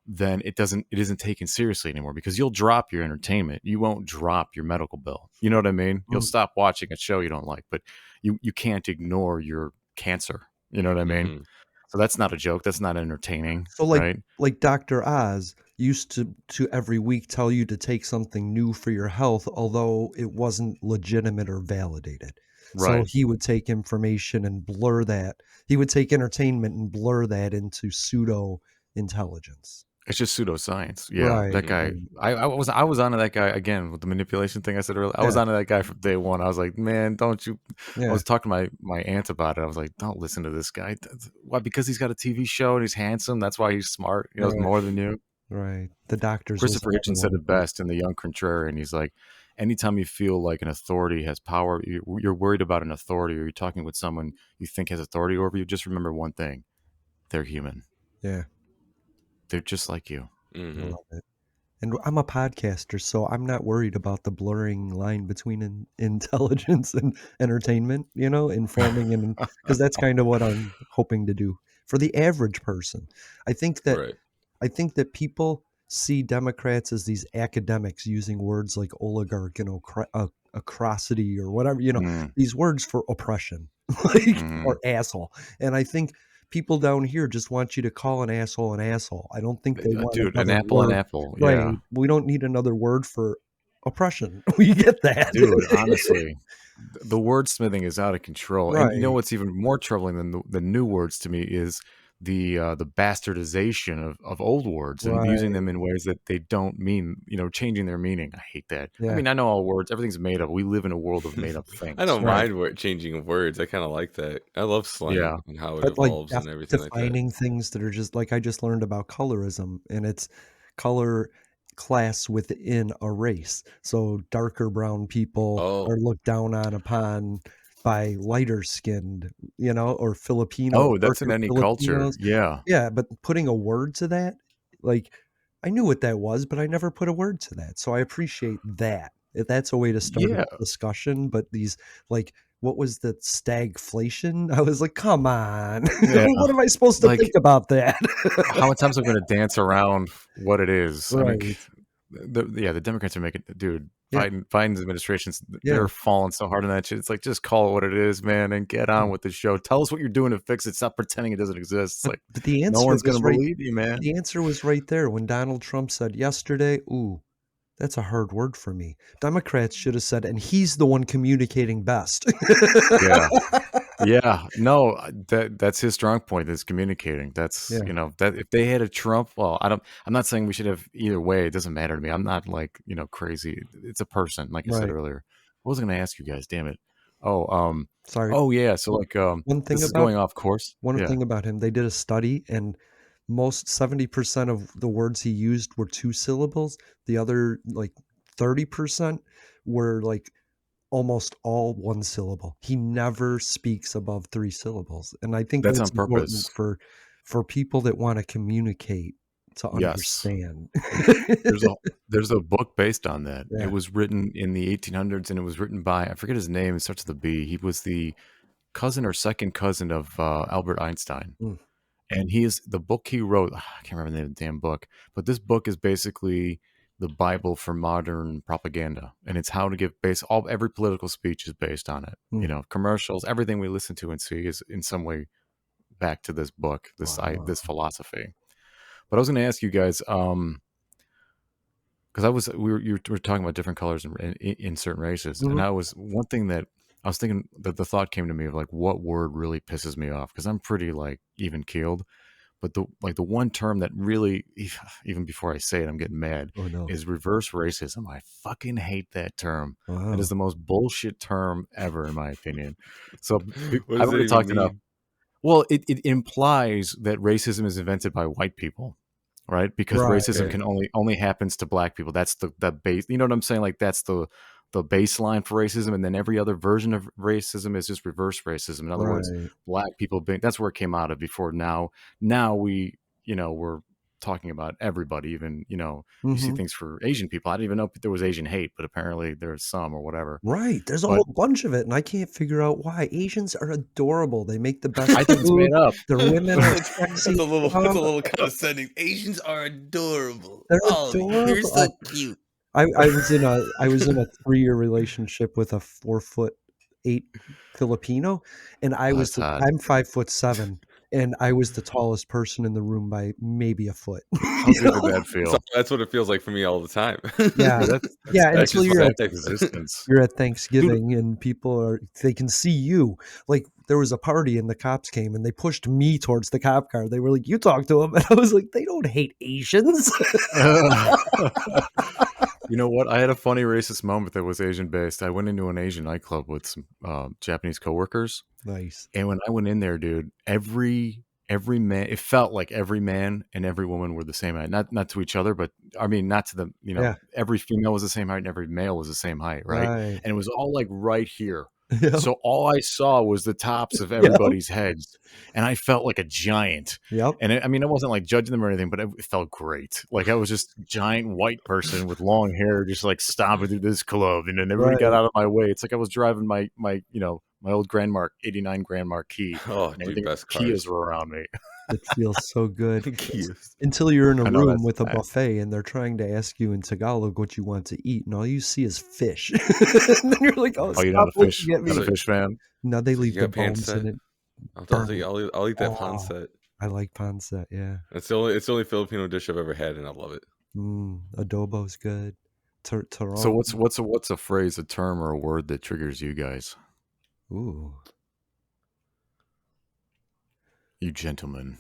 then it isn't taken seriously anymore because you'll drop your entertainment. You won't drop your medical bill. You know what I mean? You'll Mm. stop watching a show you don't like, but you can't ignore your cancer. You know what I mean? Mhm. So that's not a joke. That's not entertaining, So, right? like Dr. Oz used to every week tell you to take something new for your health, although it wasn't legitimate or validated. So Right. he would take information and blur that. He would take entertainment and blur that into pseudo intelligence. It's just pseudoscience. Yeah, Right, that Mhm. guy. right. I was onto that guy again with the manipulation thing I said earlier. I was Yeah, onto that guy from day one. I was like, man, don't you? I yeah, was talking to my aunt about it. I was like, don't listen to this guy. Why? Because he's got a TV show and he's handsome. That's why he's smart. He knows right, more than you. right. The doctors was Christopher another Hitchens said one it too. best in The Young Contrarian. He's like, anytime you feel like an authority has power, you're worried about an authority, or you're talking with someone you think has authority over you. Just remember one thing: they're human. Yeah, They're just like you. I Mhm. love it. And I'm a podcaster, so I'm not worried about the blurring line between intelligence and entertainment, informing and because that's kind of what I'm hoping to do for the average person. I think that Right. I think that people see Democrats as these academics using words like oligarch and acrosity or whatever, Mm, these words for oppression, like mhm. or asshole. And I think people down here just want you to call an asshole an asshole. I don't think they want Dude, an another apple, an word. apple. Right. Yeah. We don't need another word for oppression. We get that. Dude, honestly, the wordsmithing is out of control. And you know Right. what's even more troubling than the new words to me is the bastardization of old words and using Right. them in ways that they don't mean, changing their meaning. I hate that. I Yeah. mean, I know all words, everything's made up. We live in a world of made up I things, don't right? Right. mind changing of words. I kind of like that. I love slang Yeah. and how it But, like, evolves and everything like that. defining things that are just like, I just learned about colorism, and it's color class within a race. So, darker brown people Oh, are looked down on upon by lighter skinned, or Filipino Oh, that's in darker any culture. Filipinos. Yeah. Yeah, but putting a word to that, like, I knew what that was, but I never put a word to that, so I appreciate that. If that's a way to start a Yeah. discussion, but these, like, what was the stagflation? I was like, "Come on. Yeah. What am I supposed to think Like, about that?" how many times I'm gonna dance around what it is? I mean, Right. the Democrats are making, dude, Yeah, Biden's administrations, yeah, they're falling so hard on that shit. It's like, just call it what it is, man, and get on yeah. with the show. Tell us what you're doing to fix it. Stop pretending it doesn't exist. It's But like, but the no answer one's gonna was right believe you, man. the answer was right there when Donald Trump said yesterday, "Ooh, that's a hard word for me." Democrats should have said, "And he's the one communicating best." Yeah. Yeah, no, that's his strong point is communicating. That's, Yeah, that if they had a Trump, well, I'm not saying we should have either way. It doesn't matter to me. I'm not like, crazy. It's a person, like I said right. earlier. What was I going to ask you guys? Damn it. Oh, Sorry. oh yeah. So like, One thing this is about going off course. One Yeah, thing about him, they did a study, and most 70% of the words he used were 2 syllables. The other, like, 30% were, like, almost all 1 syllable. He never speaks above 3 syllables, and I think that's on that's important purpose. for people that wanna communicate to Yes. understand. There's a there's a book based on that. It Yeah. was written in the 1800s and it was written by, I forget his name. It starts with a B. He was the cousin or second cousin of Albert Einstein. Mm, And he is the book he wrote. I can't remember the name of the damn book, but this book is basically the Bible for modern propaganda, and it's how to give base all every political speech is based on it. mm. Commercials, everything we listen to and see is in some way back to this book, this Wow. philosophy. But I was going to ask you guys, because we were talking about different colors in certain races, and Mhm. I was one thing that I was thinking that the thought came to me of like what word really pisses me off because I'm pretty like even keeled. But the one term that really, even before I say it, I'm getting mad, Oh, no. is reverse racism. I fucking hate that term. That is Wow. the most bullshit term ever, in my opinion. So what I've does it already even talked enough. mean? Well, it implies that racism is invented by white people, right? Because Right. racism Okay. can only happens to black people. That's the base. You know what I'm saying? Like that's the baseline for racism, and then every other version of racism is just reverse racism. In other words, Right. black people being that's where it came out of. Before now we we're talking about everybody. Even you see Mhm. things for Asian people. I didn't even know there was Asian hate, but apparently there's some or whatever. Right, there's a But whole bunch of it, and I can't figure out why. Asians are adorable, they make the best I think it's food, made up. their women are That's sexy, a little. That's um, a little condescending. Asians are adorable. they're Oh, you're adorable. so cute. I was in a 3-year relationship with a 4'8" Filipino, and Oh, that's hot. I'm 5'7", and I was the tallest person in the room by maybe a foot, How you good did know? that So feel? that's what it feels like for me all the time. Yeah. Dude, that's Yeah, that's until just you're at fact of existence. You're at Dude, Thanksgiving and they can see you. Like, there was a party and the cops came and they pushed me towards the cop car. They were like, "You talk to him." And I was like, "They don't hate Asians." you know what? I had a funny racist moment that was Asian based. I went into an Asian nightclub with some Japanese coworkers, Nice. and when I went in there, dude, every man, it felt like every man and every woman were the same height. Not to each other, but I mean, not to the Yeah. every female was the same height and every male was the same height, right? Right. And it was all like right here. Yep. So all I saw was the tops of Yep. everybody's heads, and I felt like a giant. Yep. And I mean, I wasn't like judging them or anything, but it felt great. Like I was just a giant white person with long hair, just like stomping through this club, and then everybody got Right. out of my way. It's like I was driving my old Grand Mark '89 Grand Marquis, Oh, and dude, everything best Kias cars. were around me. It feels so good. Kias. Until you're in a I know room that's with a I, buffet and they're trying to ask you in Tagalog what you want to eat, and all you see is fish. And then you're like, "Oh, oh, you're not stop a fish, looking at not a me." So, fish fan. No, they so leave you the got pants bones in set. it. I'll, Burnt. I'll eat that Oh, pancit. I like pancit, yeah. It's the only Filipino dish I've ever had, and I love it. Adobo's good. So Taronja. what's a phrase, a term, or a word that triggers you guys? Ooh, You gentlemen,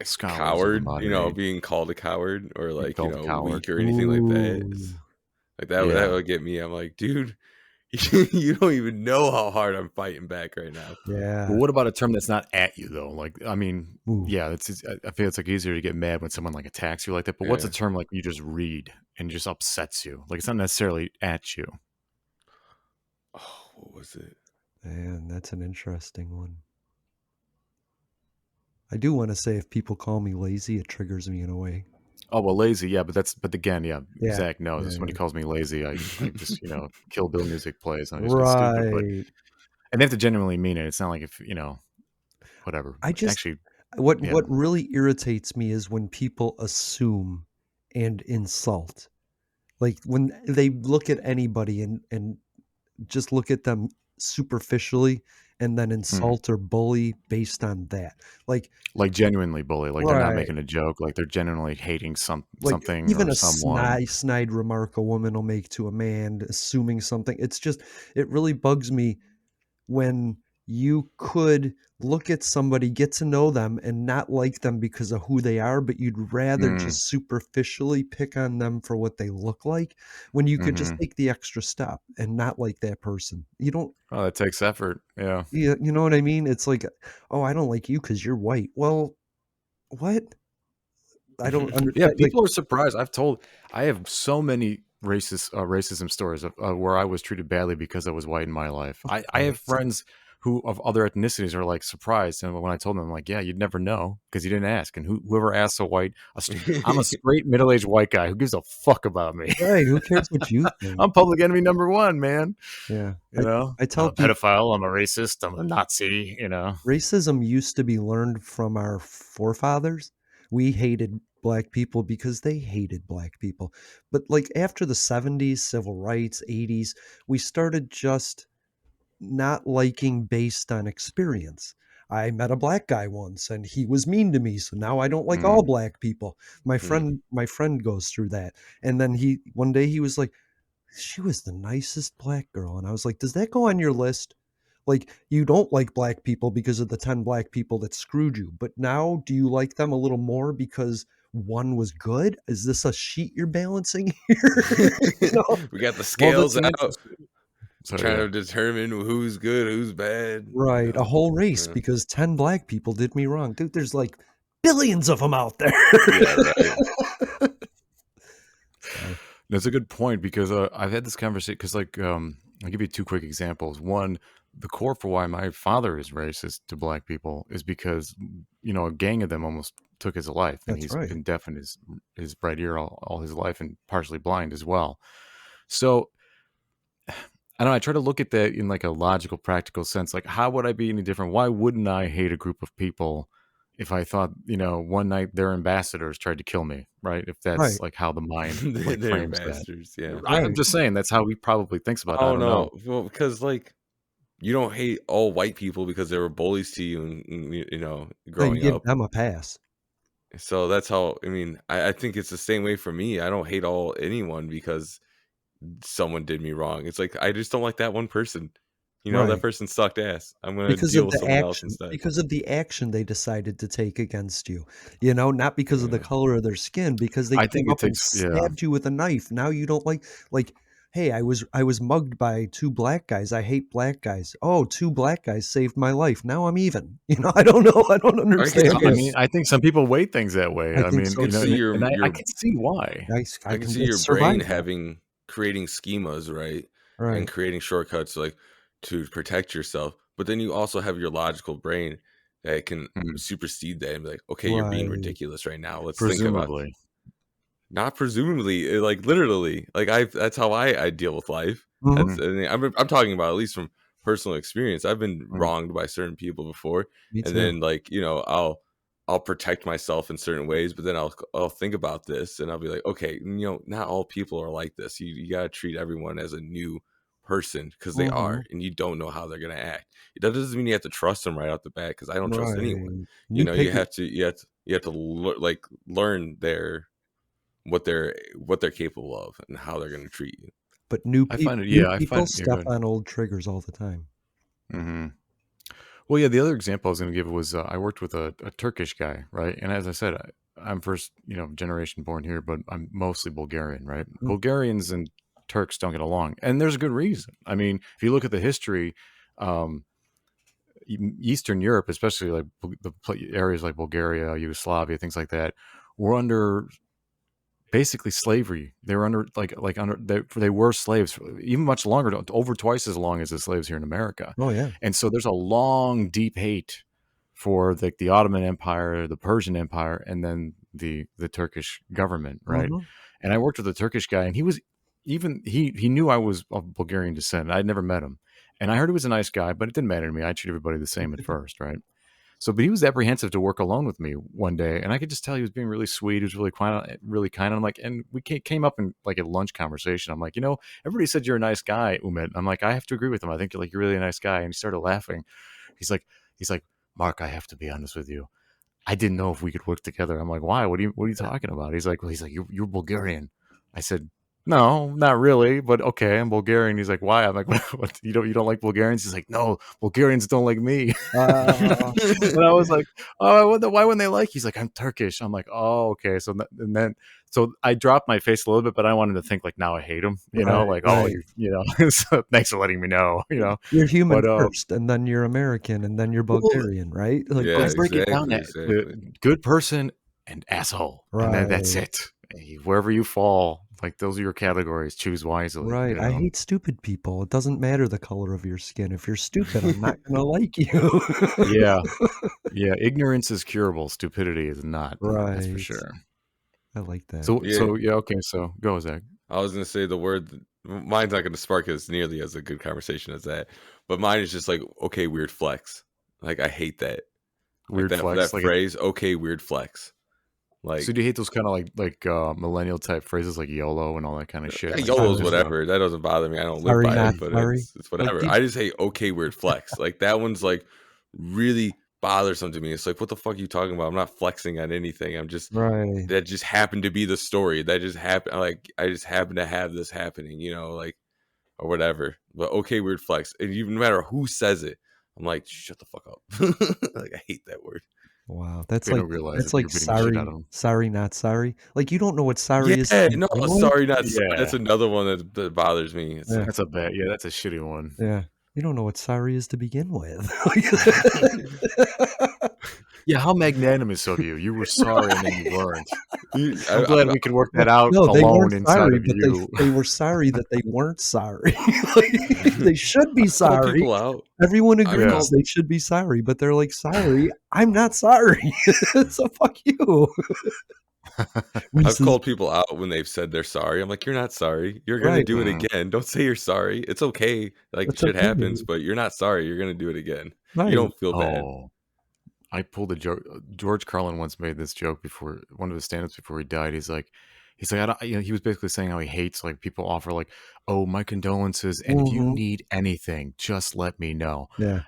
scholars of the Coward, modern age, being called a coward or being like, called a coward. weak or anything like that. ooh, Like that Yeah. would get me. I'm like, dude, you don't even know how hard I'm fighting back right now. Well, yeah, what about a term that's not at you though? Like, I mean, ooh. yeah, I feel it's like easier to get mad when someone like attacks you like that. But what's a Yeah. term like you just read and just upsets you? Like it's not necessarily at you. Oh, what was it? Man, that's an interesting one. I do want to say if people call me lazy, it triggers me in a way. Oh well, lazy, yeah, but again, yeah, Yeah, Zach knows this. When he yeah. calls me lazy, I just Kill Bill music plays and I just feel stupid. But Right. and they have to genuinely mean it. It's not like if whatever. I just Actually, yeah. what really irritates me is when people assume and insult. Like when they look at anybody and just look at them superficially and then Mhm. insult or bully based on that. Like Like genuinely bully, like they're not right. making a joke, like they're genuinely hating Like something even or a someone. snide remark a woman will make to a man assuming something. It's just it really bugs me when you could look at somebody, get to know them, and not like them because of who they are, but you'd rather Mm, just superficially pick on them for what they look like when you could just mhm. take the extra step and not like that person. You don't Oh, that takes effort. Yeah. you know what I mean? It's like, "Oh, I don't like you because 'cause you're white." Well, what? I don't Yeah, understand, like people are surprised. I have so many racism stories of where I was treated badly because I was white in my life. of I have course. friends who of other ethnicities are like surprised, and when I told them, I'm like, yeah, you'd never know because you didn't ask. And whoever asked I'm a straight middle aged white guy who gives a fuck about me. Right, who cares what you think? I'm public enemy number one, man. Yeah. I'm I a tell people pedophile. I'm a racist. I'm a Nazi. racism used to be learned from our forefathers. We hated black people because they hated black people. But like after the 70s, civil rights, 80s, we started just not liking based on experience. I met a black guy once and he was mean to me, so now I don't like all Mm. black people. Hmm. My friend goes through that. And then he one day he was like, "She was the nicest black girl." And I was like, "Does that go on your list?" Like, you don't like black people because of the 10 black people that screwed you, but now do you like them a little more because one was good? Is this a sheet you're balancing here? You know? We got the Well, that's scales an out, interesting So trying yeah. to determine who's good, who's bad. right, a whole race Yeah. because 10 black people did me wrong. Dude, there's like billions of them out there. Yeah, right. So, That's a good point because I've had this conversation because, I'll give you two quick examples. One, the core for why my father is racist to black people is because a gang of them almost took his life, and that's he's right. been deaf in his right ear all his life, and partially blind as well. So I don't know. I try to look at that in like a logical, practical sense. Like, how would I be any different? Why wouldn't I hate a group of people if I thought, one night their ambassadors tried to kill me, right? If that's Right, like how the mind like They're frames that. bastards. Yeah. I'm right. just saying that's how he probably thinks about it. I Oh don't know. no. Well, because like you don't hate all white people because they were bullies to you, and No, you growing give up. them a pass. So that's how. I mean, I think it's the same way for me. I don't hate anyone because someone did me wrong. It's like I just don't like that one person. That Right. person sucked ass. I'm gonna deal with someone else instead. Because of the action they decided to take against you, not because of the Yeah. color of their skin, because they I came think it up and takes, yeah. stabbed you with a knife. Now you don't like, "Hey, I was mugged by 2 black guys. I hate black guys. Oh, 2 black guys saved my life. Now I'm even." I don't know. I don't I could understand see I that. mean, I think some people weigh things that way. I I think mean, so could see too. and I your can see why. I can I can see your it's brain survival. creating schemas, right? And Right. creating shortcuts like to protect yourself. But then you also have your logical brain that can Mhm. supersede that and be like, okay, you're being Right. ridiculous right now. Let's think about Presumably. not presumably, like literally. Like that's how I deal with life. Mhm. That's I mean, I'm talking about at least from personal experience. I've been Mhm. wronged by certain people before, Me and too. then like I'll protect myself in certain ways, but then I'll think about this and I'll be like, okay, not all people are like this. You got to treat everyone as a new person because they are, Mhm. and you don't know how they're gonna act. That doesn't mean you have to trust them right off the bat because I don't trust anyone. Right. You New know, pig you have to like learn their what they're capable of and how they're gonna treat you. but new I people find you're step good. on old triggers all the time. Hmm. Well, yeah, the other example I was going to give was I worked with a Turkish guy, right? And as I said, I'm first, generation born here, but I'm mostly Bulgarian, right? Mm, Bulgarians and Turks don't get along, and there's a good reason. I mean, if you look at the history, um, Eastern Europe, especially like areas like Bulgaria, Yugoslavia, things like that, were under basically slavery. They were under they were slaves for even much longer, over twice as long as the slaves here in America. oh, yeah. And so there's a long, deep hate for the Ottoman Empire, the Persian Empire, and then the Turkish government, right? Mhm. And I worked with a Turkish guy, and he was even he knew I was of Bulgarian descent. I'd never met him, and I heard he was a nice guy, but it didn't matter to me. I treat everybody the same at first, right? So, but he was apprehensive to work alone with me one day, and I could just tell he was being really sweet. He was really quiet, really kind. I'm like, and we came up in like a lunch conversation. I'm like, everybody said you're a nice guy, Umit. I'm like, I have to agree with him. I think you're really a nice guy. And he started laughing. He's like, he's like, Mark, I have to be honest with you. I didn't know if we could work together. I'm like, why? What are you talking about? He's like, you're Bulgarian. I said, no, not really, but okay, I'm Bulgarian. He's like, why? I'm like, what? You don't like Bulgarians? He's like, no, Bulgarians don't like me. Ah, And I was like, oh, why wouldn't they like? He's like, I'm Turkish. I'm like, oh, okay. So I dropped my face a little bit, but I wanted to think like now I hate him, right, like, oh, right. so thanks for letting me know. You're human But first, and then you're American, and then you're well, Bulgarian, right? Like, I Yeah, break it down exactly, at the exactly. good person and asshole, and then that's right, it. Wherever you fall, like those are your categories. Choose wisely, right. I hate stupid people. It doesn't matter the color of your skin. If you're stupid, I'm not gonna like you. Yeah, yeah. Ignorance is curable. Stupidity is not. That's for Right. sure. I like that. So Yeah, yeah. Okay. So go, Zach. I was gonna say the word. Mine's not gonna spark as nearly as a good conversation as that, but mine is just like okay, weird flex. Like I hate that. Like Weird flex. that Like, phrase. Okay, weird flex. so Like do you hate those kind of millennial type phrases like YOLO and all that kind of yeah, shit? Like people YOLO's just Sorry. whatever. That doesn't bother me. I don't live Sorry, by not it, but sorry. it's Like, whatever. did I just hate okay, weird flex. Like that one's like really bothersome to me. It's like what the fuck are you talking about? I'm not flexing on anything. I'm just right. that just happened to be the story. That just happened. Like I just happen to have this happening. Like or whatever. But okay, weird flex. And even no matter who says it, I'm like, shut the fuck up. Like I hate that word. Wow, they don't realize that's that you're like beating the shit out of sorry, them. sorry, not sorry. Like, you don't know what sorry is to Yeah, no, begin with? sorry, not sorry. That's Yeah, another one that bothers me. It's Yeah, like that's a bad. Yeah, that's a shitty one. yeah. You don't know what sorry is to begin with. Yeah, how magnanimous of you. You were sorry and then you weren't. I'm I, glad we could work that out No, they alone weren't inside sorry, of but you. they were sorry that they weren't sorry. Like, they should be I've called sorry. people out. Everyone I've Yeah. agrees called they should be sorry, but they're like, "Sorry, I'm not sorry." So fuck you. I've Reese's called people out when they've said they're sorry. I'm like, you're not sorry. You're gonna right. do it Mhm. again. Don't say you're sorry. It's okay. Like That's shit happens, okay. but you're not sorry. You're gonna do it again. You Right. don't feel bad. Oh, I pulled a joke. George Carlin once made this joke before one of his stand-ups before he died. I don't, he was basically saying how he hates like people offer like, oh, my condolences, and if you Mhm. need anything, just let me know. Yeah.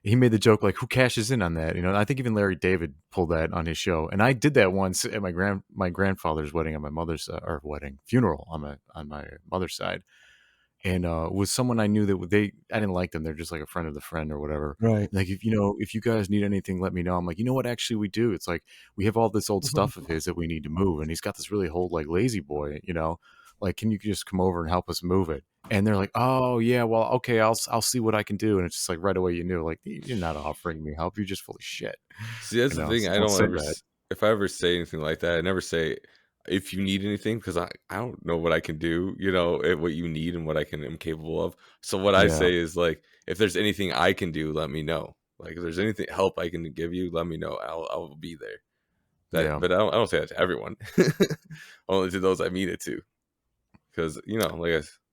He made the joke like, who cashes in on that? I think even Larry David pulled that on his show, and I did that once at my grandfather's wedding on my mother's or wedding funeral on my mother's side. And with someone I knew that I didn't like them. They're just like a friend of the friend or whatever. Right. Like if you guys need anything, let me know. I'm like, you know what? Actually, we do. It's like we have all this old stuff of his that we need to move, and he's got this really old like lazy boy. Like can you just come over and help us move it? And they're like, oh yeah, well okay, I'll see what I can do. And it's just like right away you knew like you're not offering me help. You're just full of shit. See, that's the thing. So I don't don't say ever. that. If I ever say anything like that, I never say if you need anything because I don't know what I can do. What you need and what am capable of. So what I Yeah, say is like, if there's anything I can do, let me know. Like if there's anything help I can give you, let me know. I'll be there. yeah. But I don't say that to everyone. Only to those I mean it to. Because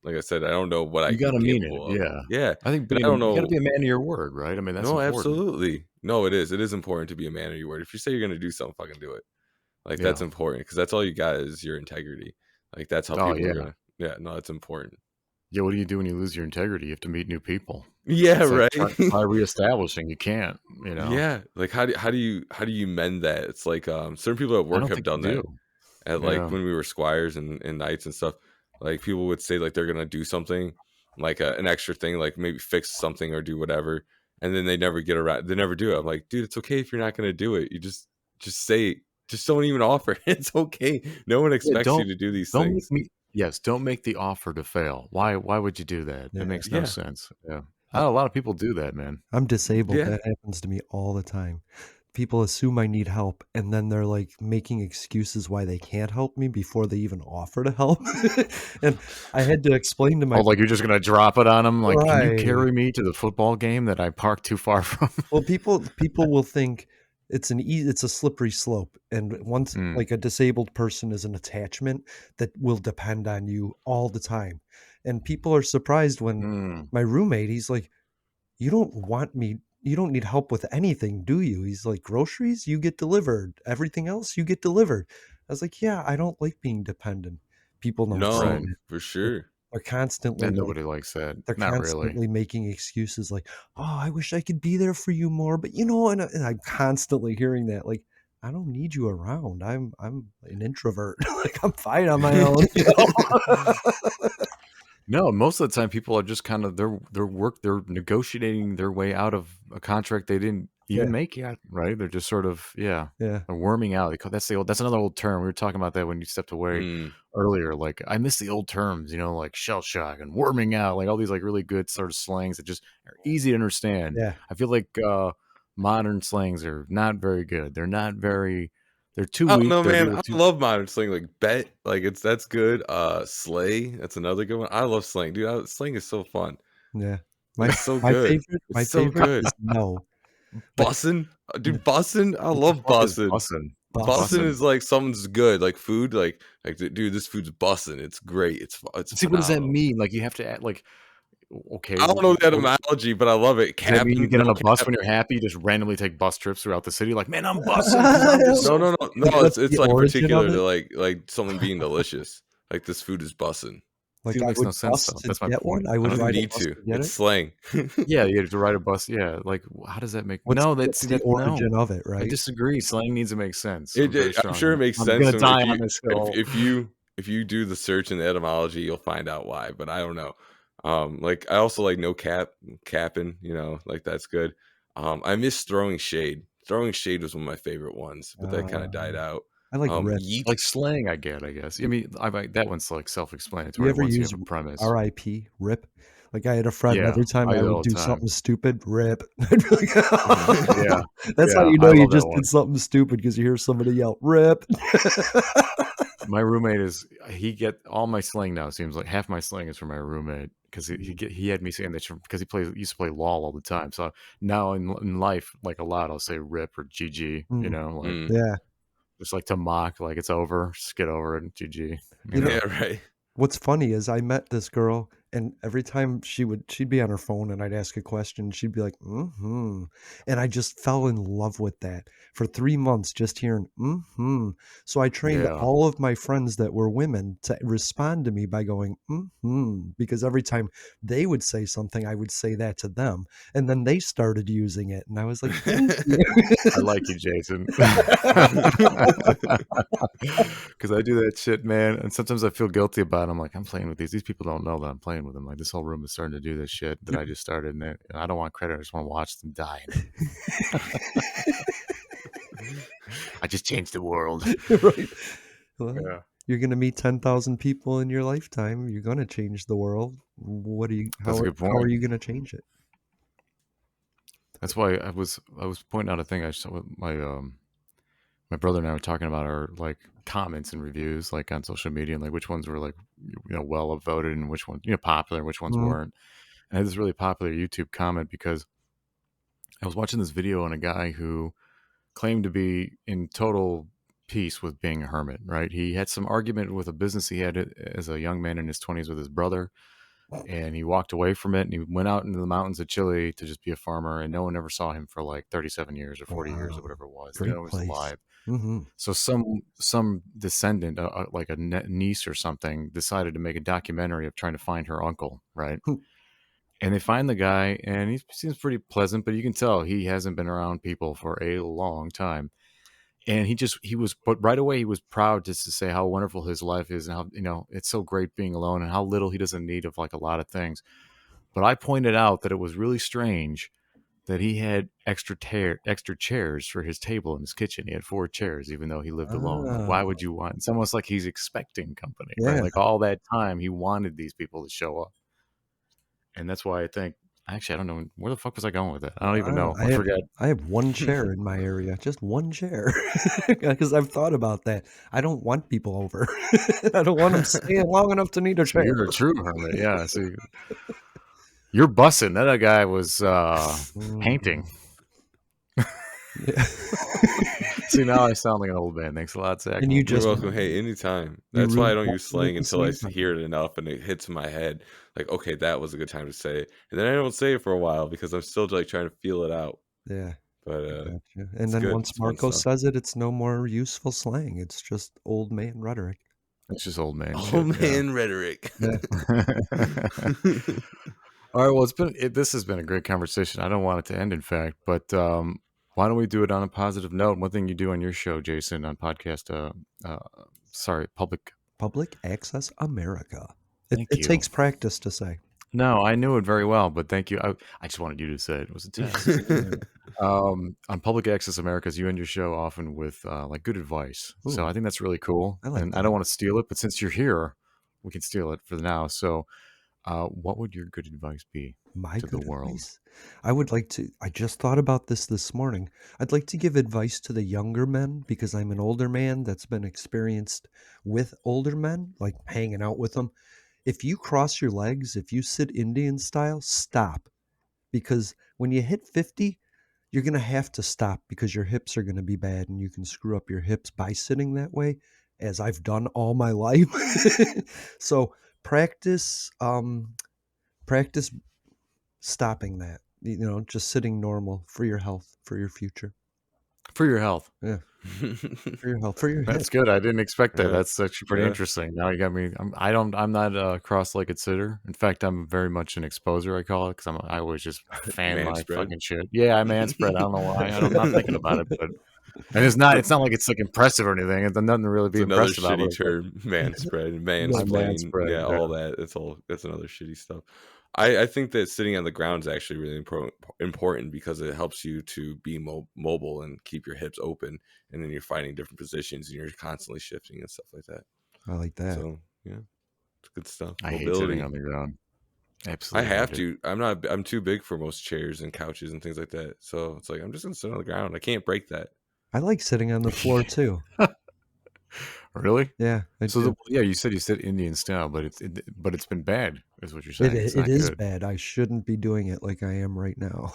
like I said, I don't know what I You can got be to mean it. capable of. Yeah, Yeah, I think and I don't you got to know. be a man of your word, right? I mean that's No, important. absolutely. No, it is. It is important to be a man of your word. If you say you're gonna do something, fucking do it. Like that's Yeah. important because that's all you got is your integrity. Like that's how Oh people are yeah. gonna. Yeah, no, it's important. Yeah, what do you do when you lose your integrity? You have to meet new people. Yeah, It's like right. try reestablishing. You can't, you know. Yeah, like how do you mend that? It's like certain people at I work don't have think you done that. do. At like Yeah. when we were squires and knights and stuff, like people would say like they're gonna do something, like an extra thing, like maybe fix something or do whatever, and then they never get around. They never do it. I'm like, dude, it's okay if you're not gonna do it. You just say, just don't even offer. It's okay. No one Yeah, expects you to do these don't make things. me yes, don't make the offer to fail. Why would you do that? It Yeah. makes no Yeah, sense. Yeah. I A lot of people do that, man. I'm disabled, yeah. that happens to me all the time. People assume I need help, and then they're, like, making excuses why they can't help me before they even offer to help. And I had to explain to Oh, my like you're just gonna drop it on them? Like, "Can you right. carry me to the football game that I parked too far from?" Well, people will think it's a slippery slope, and once Mm, like, a disabled person is an attachment that will depend on you all the time, and people are surprised when mm. my roommate, he's like, you don't need help with anything, do you?" He's like, "Groceries? You get delivered. Everything else, you get delivered." I was like, "Yeah, I don't like being dependent." People don't see Right. No, that. for They're sure. they're constantly, And like nobody likes that. they're Not really. constantly making excuses like, "Oh, I wish I could be there for you more, but, you know," and I'm constantly hearing that, like, "I don't need you around. I'm an introvert. Like, I'm fine on my own," you know? No, most of the time people are just kind of they're negotiating their way out of a contract they didn't even Yeah, make yet, right? They're just sort of yeah. they're worming out. That's another old term. We were talking about that when you stepped away Mm, earlier. Like I miss the old terms, like shell shock and worming out, like all these like really good sort of slangs that just are easy to understand. Yeah. I feel like modern slangs are not very good. They're too I don't weak. know, They're a man. little I too love modern slang, like bet, like that's good. Slay, that's another good one. I love slang, dude. Slang is so fun. Yeah. My It's so my good. favorite It's my so favorite good. is no, but Bussin', n dude, bussin', I what the love fuck is bussin'. bussin'? bus. Bussin' Bussin'. is like something's good, like food, like, dude, this food's bussin'. It's great. It's See, what does that phenomenal. mean? Like, you have to add, like, okay, I don't know the what etymology, but I love it. does that mean you Capping, get on no a bus cap. when you're happy, just randomly take bus trips throughout the city, like, "Man, I'm bussing because 'cause I'm just No, so no, no, Like, fucking" no. that's It's the like origin of particular to it? like something being delicious. Like this food is bussin'. See, Like, it I makes no would sense, bus though. to That's my get one? point. I I would You don't don't think ride a need bus to. to get It's it? slang. yeah, you have to ride a bus, yeah, like, how does that make no, that What's see, the that origin no. of it, I right? disagree, slang needs to make sense very I'm sure it strongly. makes I'm sense gonna when die on this hill. if you do the search in the etymology, you'll find out why. But I don't know. Like I also like no cap, capping. Like that's good. I miss throwing shade. Throwing shade was one of my favorite ones, but that kind of died Um, out. I like rip. Like, Yeet. slang, I guess. I mean, that one's, like, You self-explanatory ever once you use have a premise. RIP, rip? Like, I had a friend, Yeah, every time I I do it would all the do time. something stupid, rip. I'd be like, Yeah, that's how yeah, you I know you love that just did one. something stupid because you hear somebody yell, "Rip." My roommate he get all my slang now. Seems like half my slang is from my roommate because Mm, he had me saying that because he used to play LOL all the time. So now in life, like a lot, I'll say rip or GG. mm, Like Mm. yeah. just like to mock, like it's over, just get over it, GG. You You know know, Yeah. Right. What's funny is I met this girl, and every time she'd be on her phone, and I'd ask a question, she'd be like, "Mhm," and I just fell in love with that. For 3 months, just hearing, "Mhm." So I trained yeah. all of my friends that were women to respond to me by going, "Mhm," because every time they would say something, I would say that to them, and then they started using it, and I was like, "Thank you." I like you, Jason. Because I do that shit, man. And sometimes I feel guilty about it. I'm like, I'm playing with these. These people don't know that I'm playing with them. Like, this whole room is starting to do this shit that I just started. And I don't want credit. I just want to watch them die in it. I just changed the world. Right. Well, Yeah. you're gonna meet 10,000 people in your lifetime, you're gonna change the world. What are you That's a good how are point. you gonna change it? That's why I was pointing out a thing I saw with my brother and I were talking about our like comments and reviews like on social media and like which ones were like well voted and which ones popular, which ones Mhm, weren't. And I had this really popular YouTube comment because I was watching this video on a guy who claimed to be in total peace with being a hermit, right? He had some argument with a business he had as a young man in his 20s with his brother. and he walked away from it and he went out into the mountains of Chile to just be a farmer, and no one ever saw him for like 37 years or 40 years or Wow. whatever it was. No Great one was place. alive. Mhm. So some descendant, like a niece or something, decided to make a documentary of trying to find her uncle, right? And they find the guy, and he seems pretty pleasant, but you can tell he hasn't been around people for a long time. And but right away he was proud just to say how wonderful his life is and how, it's so great being alone and how little he doesn't need of like a lot of things. But I pointed out that it was really strange that he had extra chairs for his table in his kitchen. He had 4 chairs, even though he lived alone. Like, why Ah, would you want? It's almost like he's expecting company, right? yeah. Like all that time, he wanted these people to show up, and that's why I think. Actually, I don't know where the fuck was I going with it. I don't even Wow. know. I forget. I have 1 chair in my area, just 1 chair, because I've thought about that. I don't want people over. I don't want them staying long enough to need a So chair. you're a true hermit, yeah. So you're bussing. That guy was painting. Mhm. Yeah. See, now I sound like an old man. Thanks a lot, Zach. And I'm you gonna You're put just you in welcome. there. Hey, anytime. you That's why I really don't use busted at slang the until I same time. hear it enough and it hits my head. Like, okay, that was a good time to say it. And then I don't say it for a while because I'm still like trying to feel it out. Yeah, But I gotcha. And it's then good. once It's fun Marco stuff. says it, it's no more useful slang, it's just old man rhetoric. It's just old man Oh shit. Yeah. man, rhetoric. Yeah, All right. Well, this has been a great conversation. I don't want it to end, in fact, but why don't we do it on a positive note? One thing you do on your show, Jason, on podcast, sorry, public. Public Access America. Thank It you. takes practice to say. No, I knew it very well, but thank you. I just wanted you to say it. It was a test. Yeah. On Public Access Americas, you end your show often with like good advice. So Ooh, I think that's really cool. I like And I don't that. want to steal it, but since you're here, we can steal it for now. So, what would your good advice be My to the good world? advice? I just thought about this morning. I'd like to give advice to the younger men because I'm an older man that's been experienced with older men, like hanging out with them. If you cross your legs, if you sit Indian style, stop. Because when you hit 50, you're going to have to stop because your hips are going to be bad and you can screw up your hips by sitting that way, as I've done all my life. So practice, practice stopping that, just sitting normal for your health, for your future. For your health. Yeah. For your health, for your That's hip. good. I didn't expect that. Yeah. That's actually pretty Yeah. interesting. Now you got me. I'm not a cross-legged sitter. In fact, I'm very much an exposer. I call it because I always just fan Man my spread. fucking shit. Yeah, I man spread. I don't know why. I'm not thinking about it, but and it's not like it's like impressive or anything. It's nothing to really It's be another impressed about. But shitty it's like term, man spread, I man mansplain, spread. yeah, Yeah. all that. That's another shitty stuff. I think that sitting on the ground is actually really important because it helps you to be mobile and keep your hips open, and then you're finding different positions and you're constantly shifting and stuff like that. I like that. So yeah, it's good stuff. I hate sitting Mobility. on the ground. I Absolutely have hate it. to. I'm too big for most chairs and couches and things like that. So it's like I'm just gonna sit on the ground. I can't break that. I like sitting on the floor too. Really? Yeah, I So do. yeah, you said you said Indian style, but it's been bad, is what you're saying. It's It not is good. bad. I shouldn't be doing it like I am right now.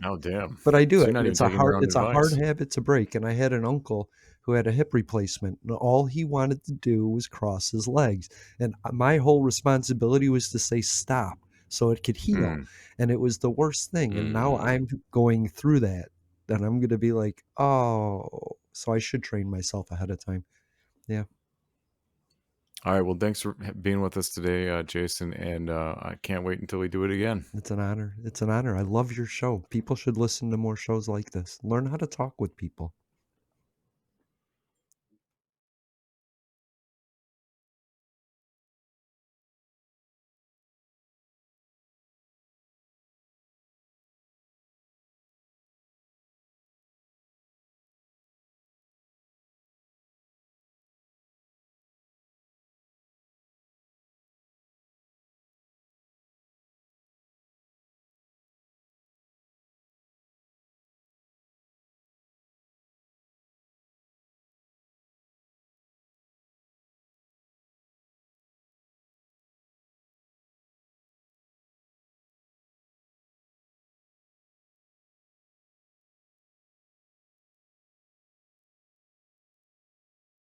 Oh damn! But I do So it. you're not even taking your own It's a hard advice. habit to break, and I had an uncle who had a hip replacement, and all he wanted to do was cross his legs, and my whole responsibility was to say stop so it could heal, Hmm. and it was the worst thing, and now Mm. I'm going through that, and I'm gonna be like, "Oh," so I should train myself ahead of time. Yeah, All right. Well, thanks for being with us today, Jason, and I can't wait until we do it again. it's an honor. It's an honor. I love your show. People should listen to more shows like this. Learn how to talk with people.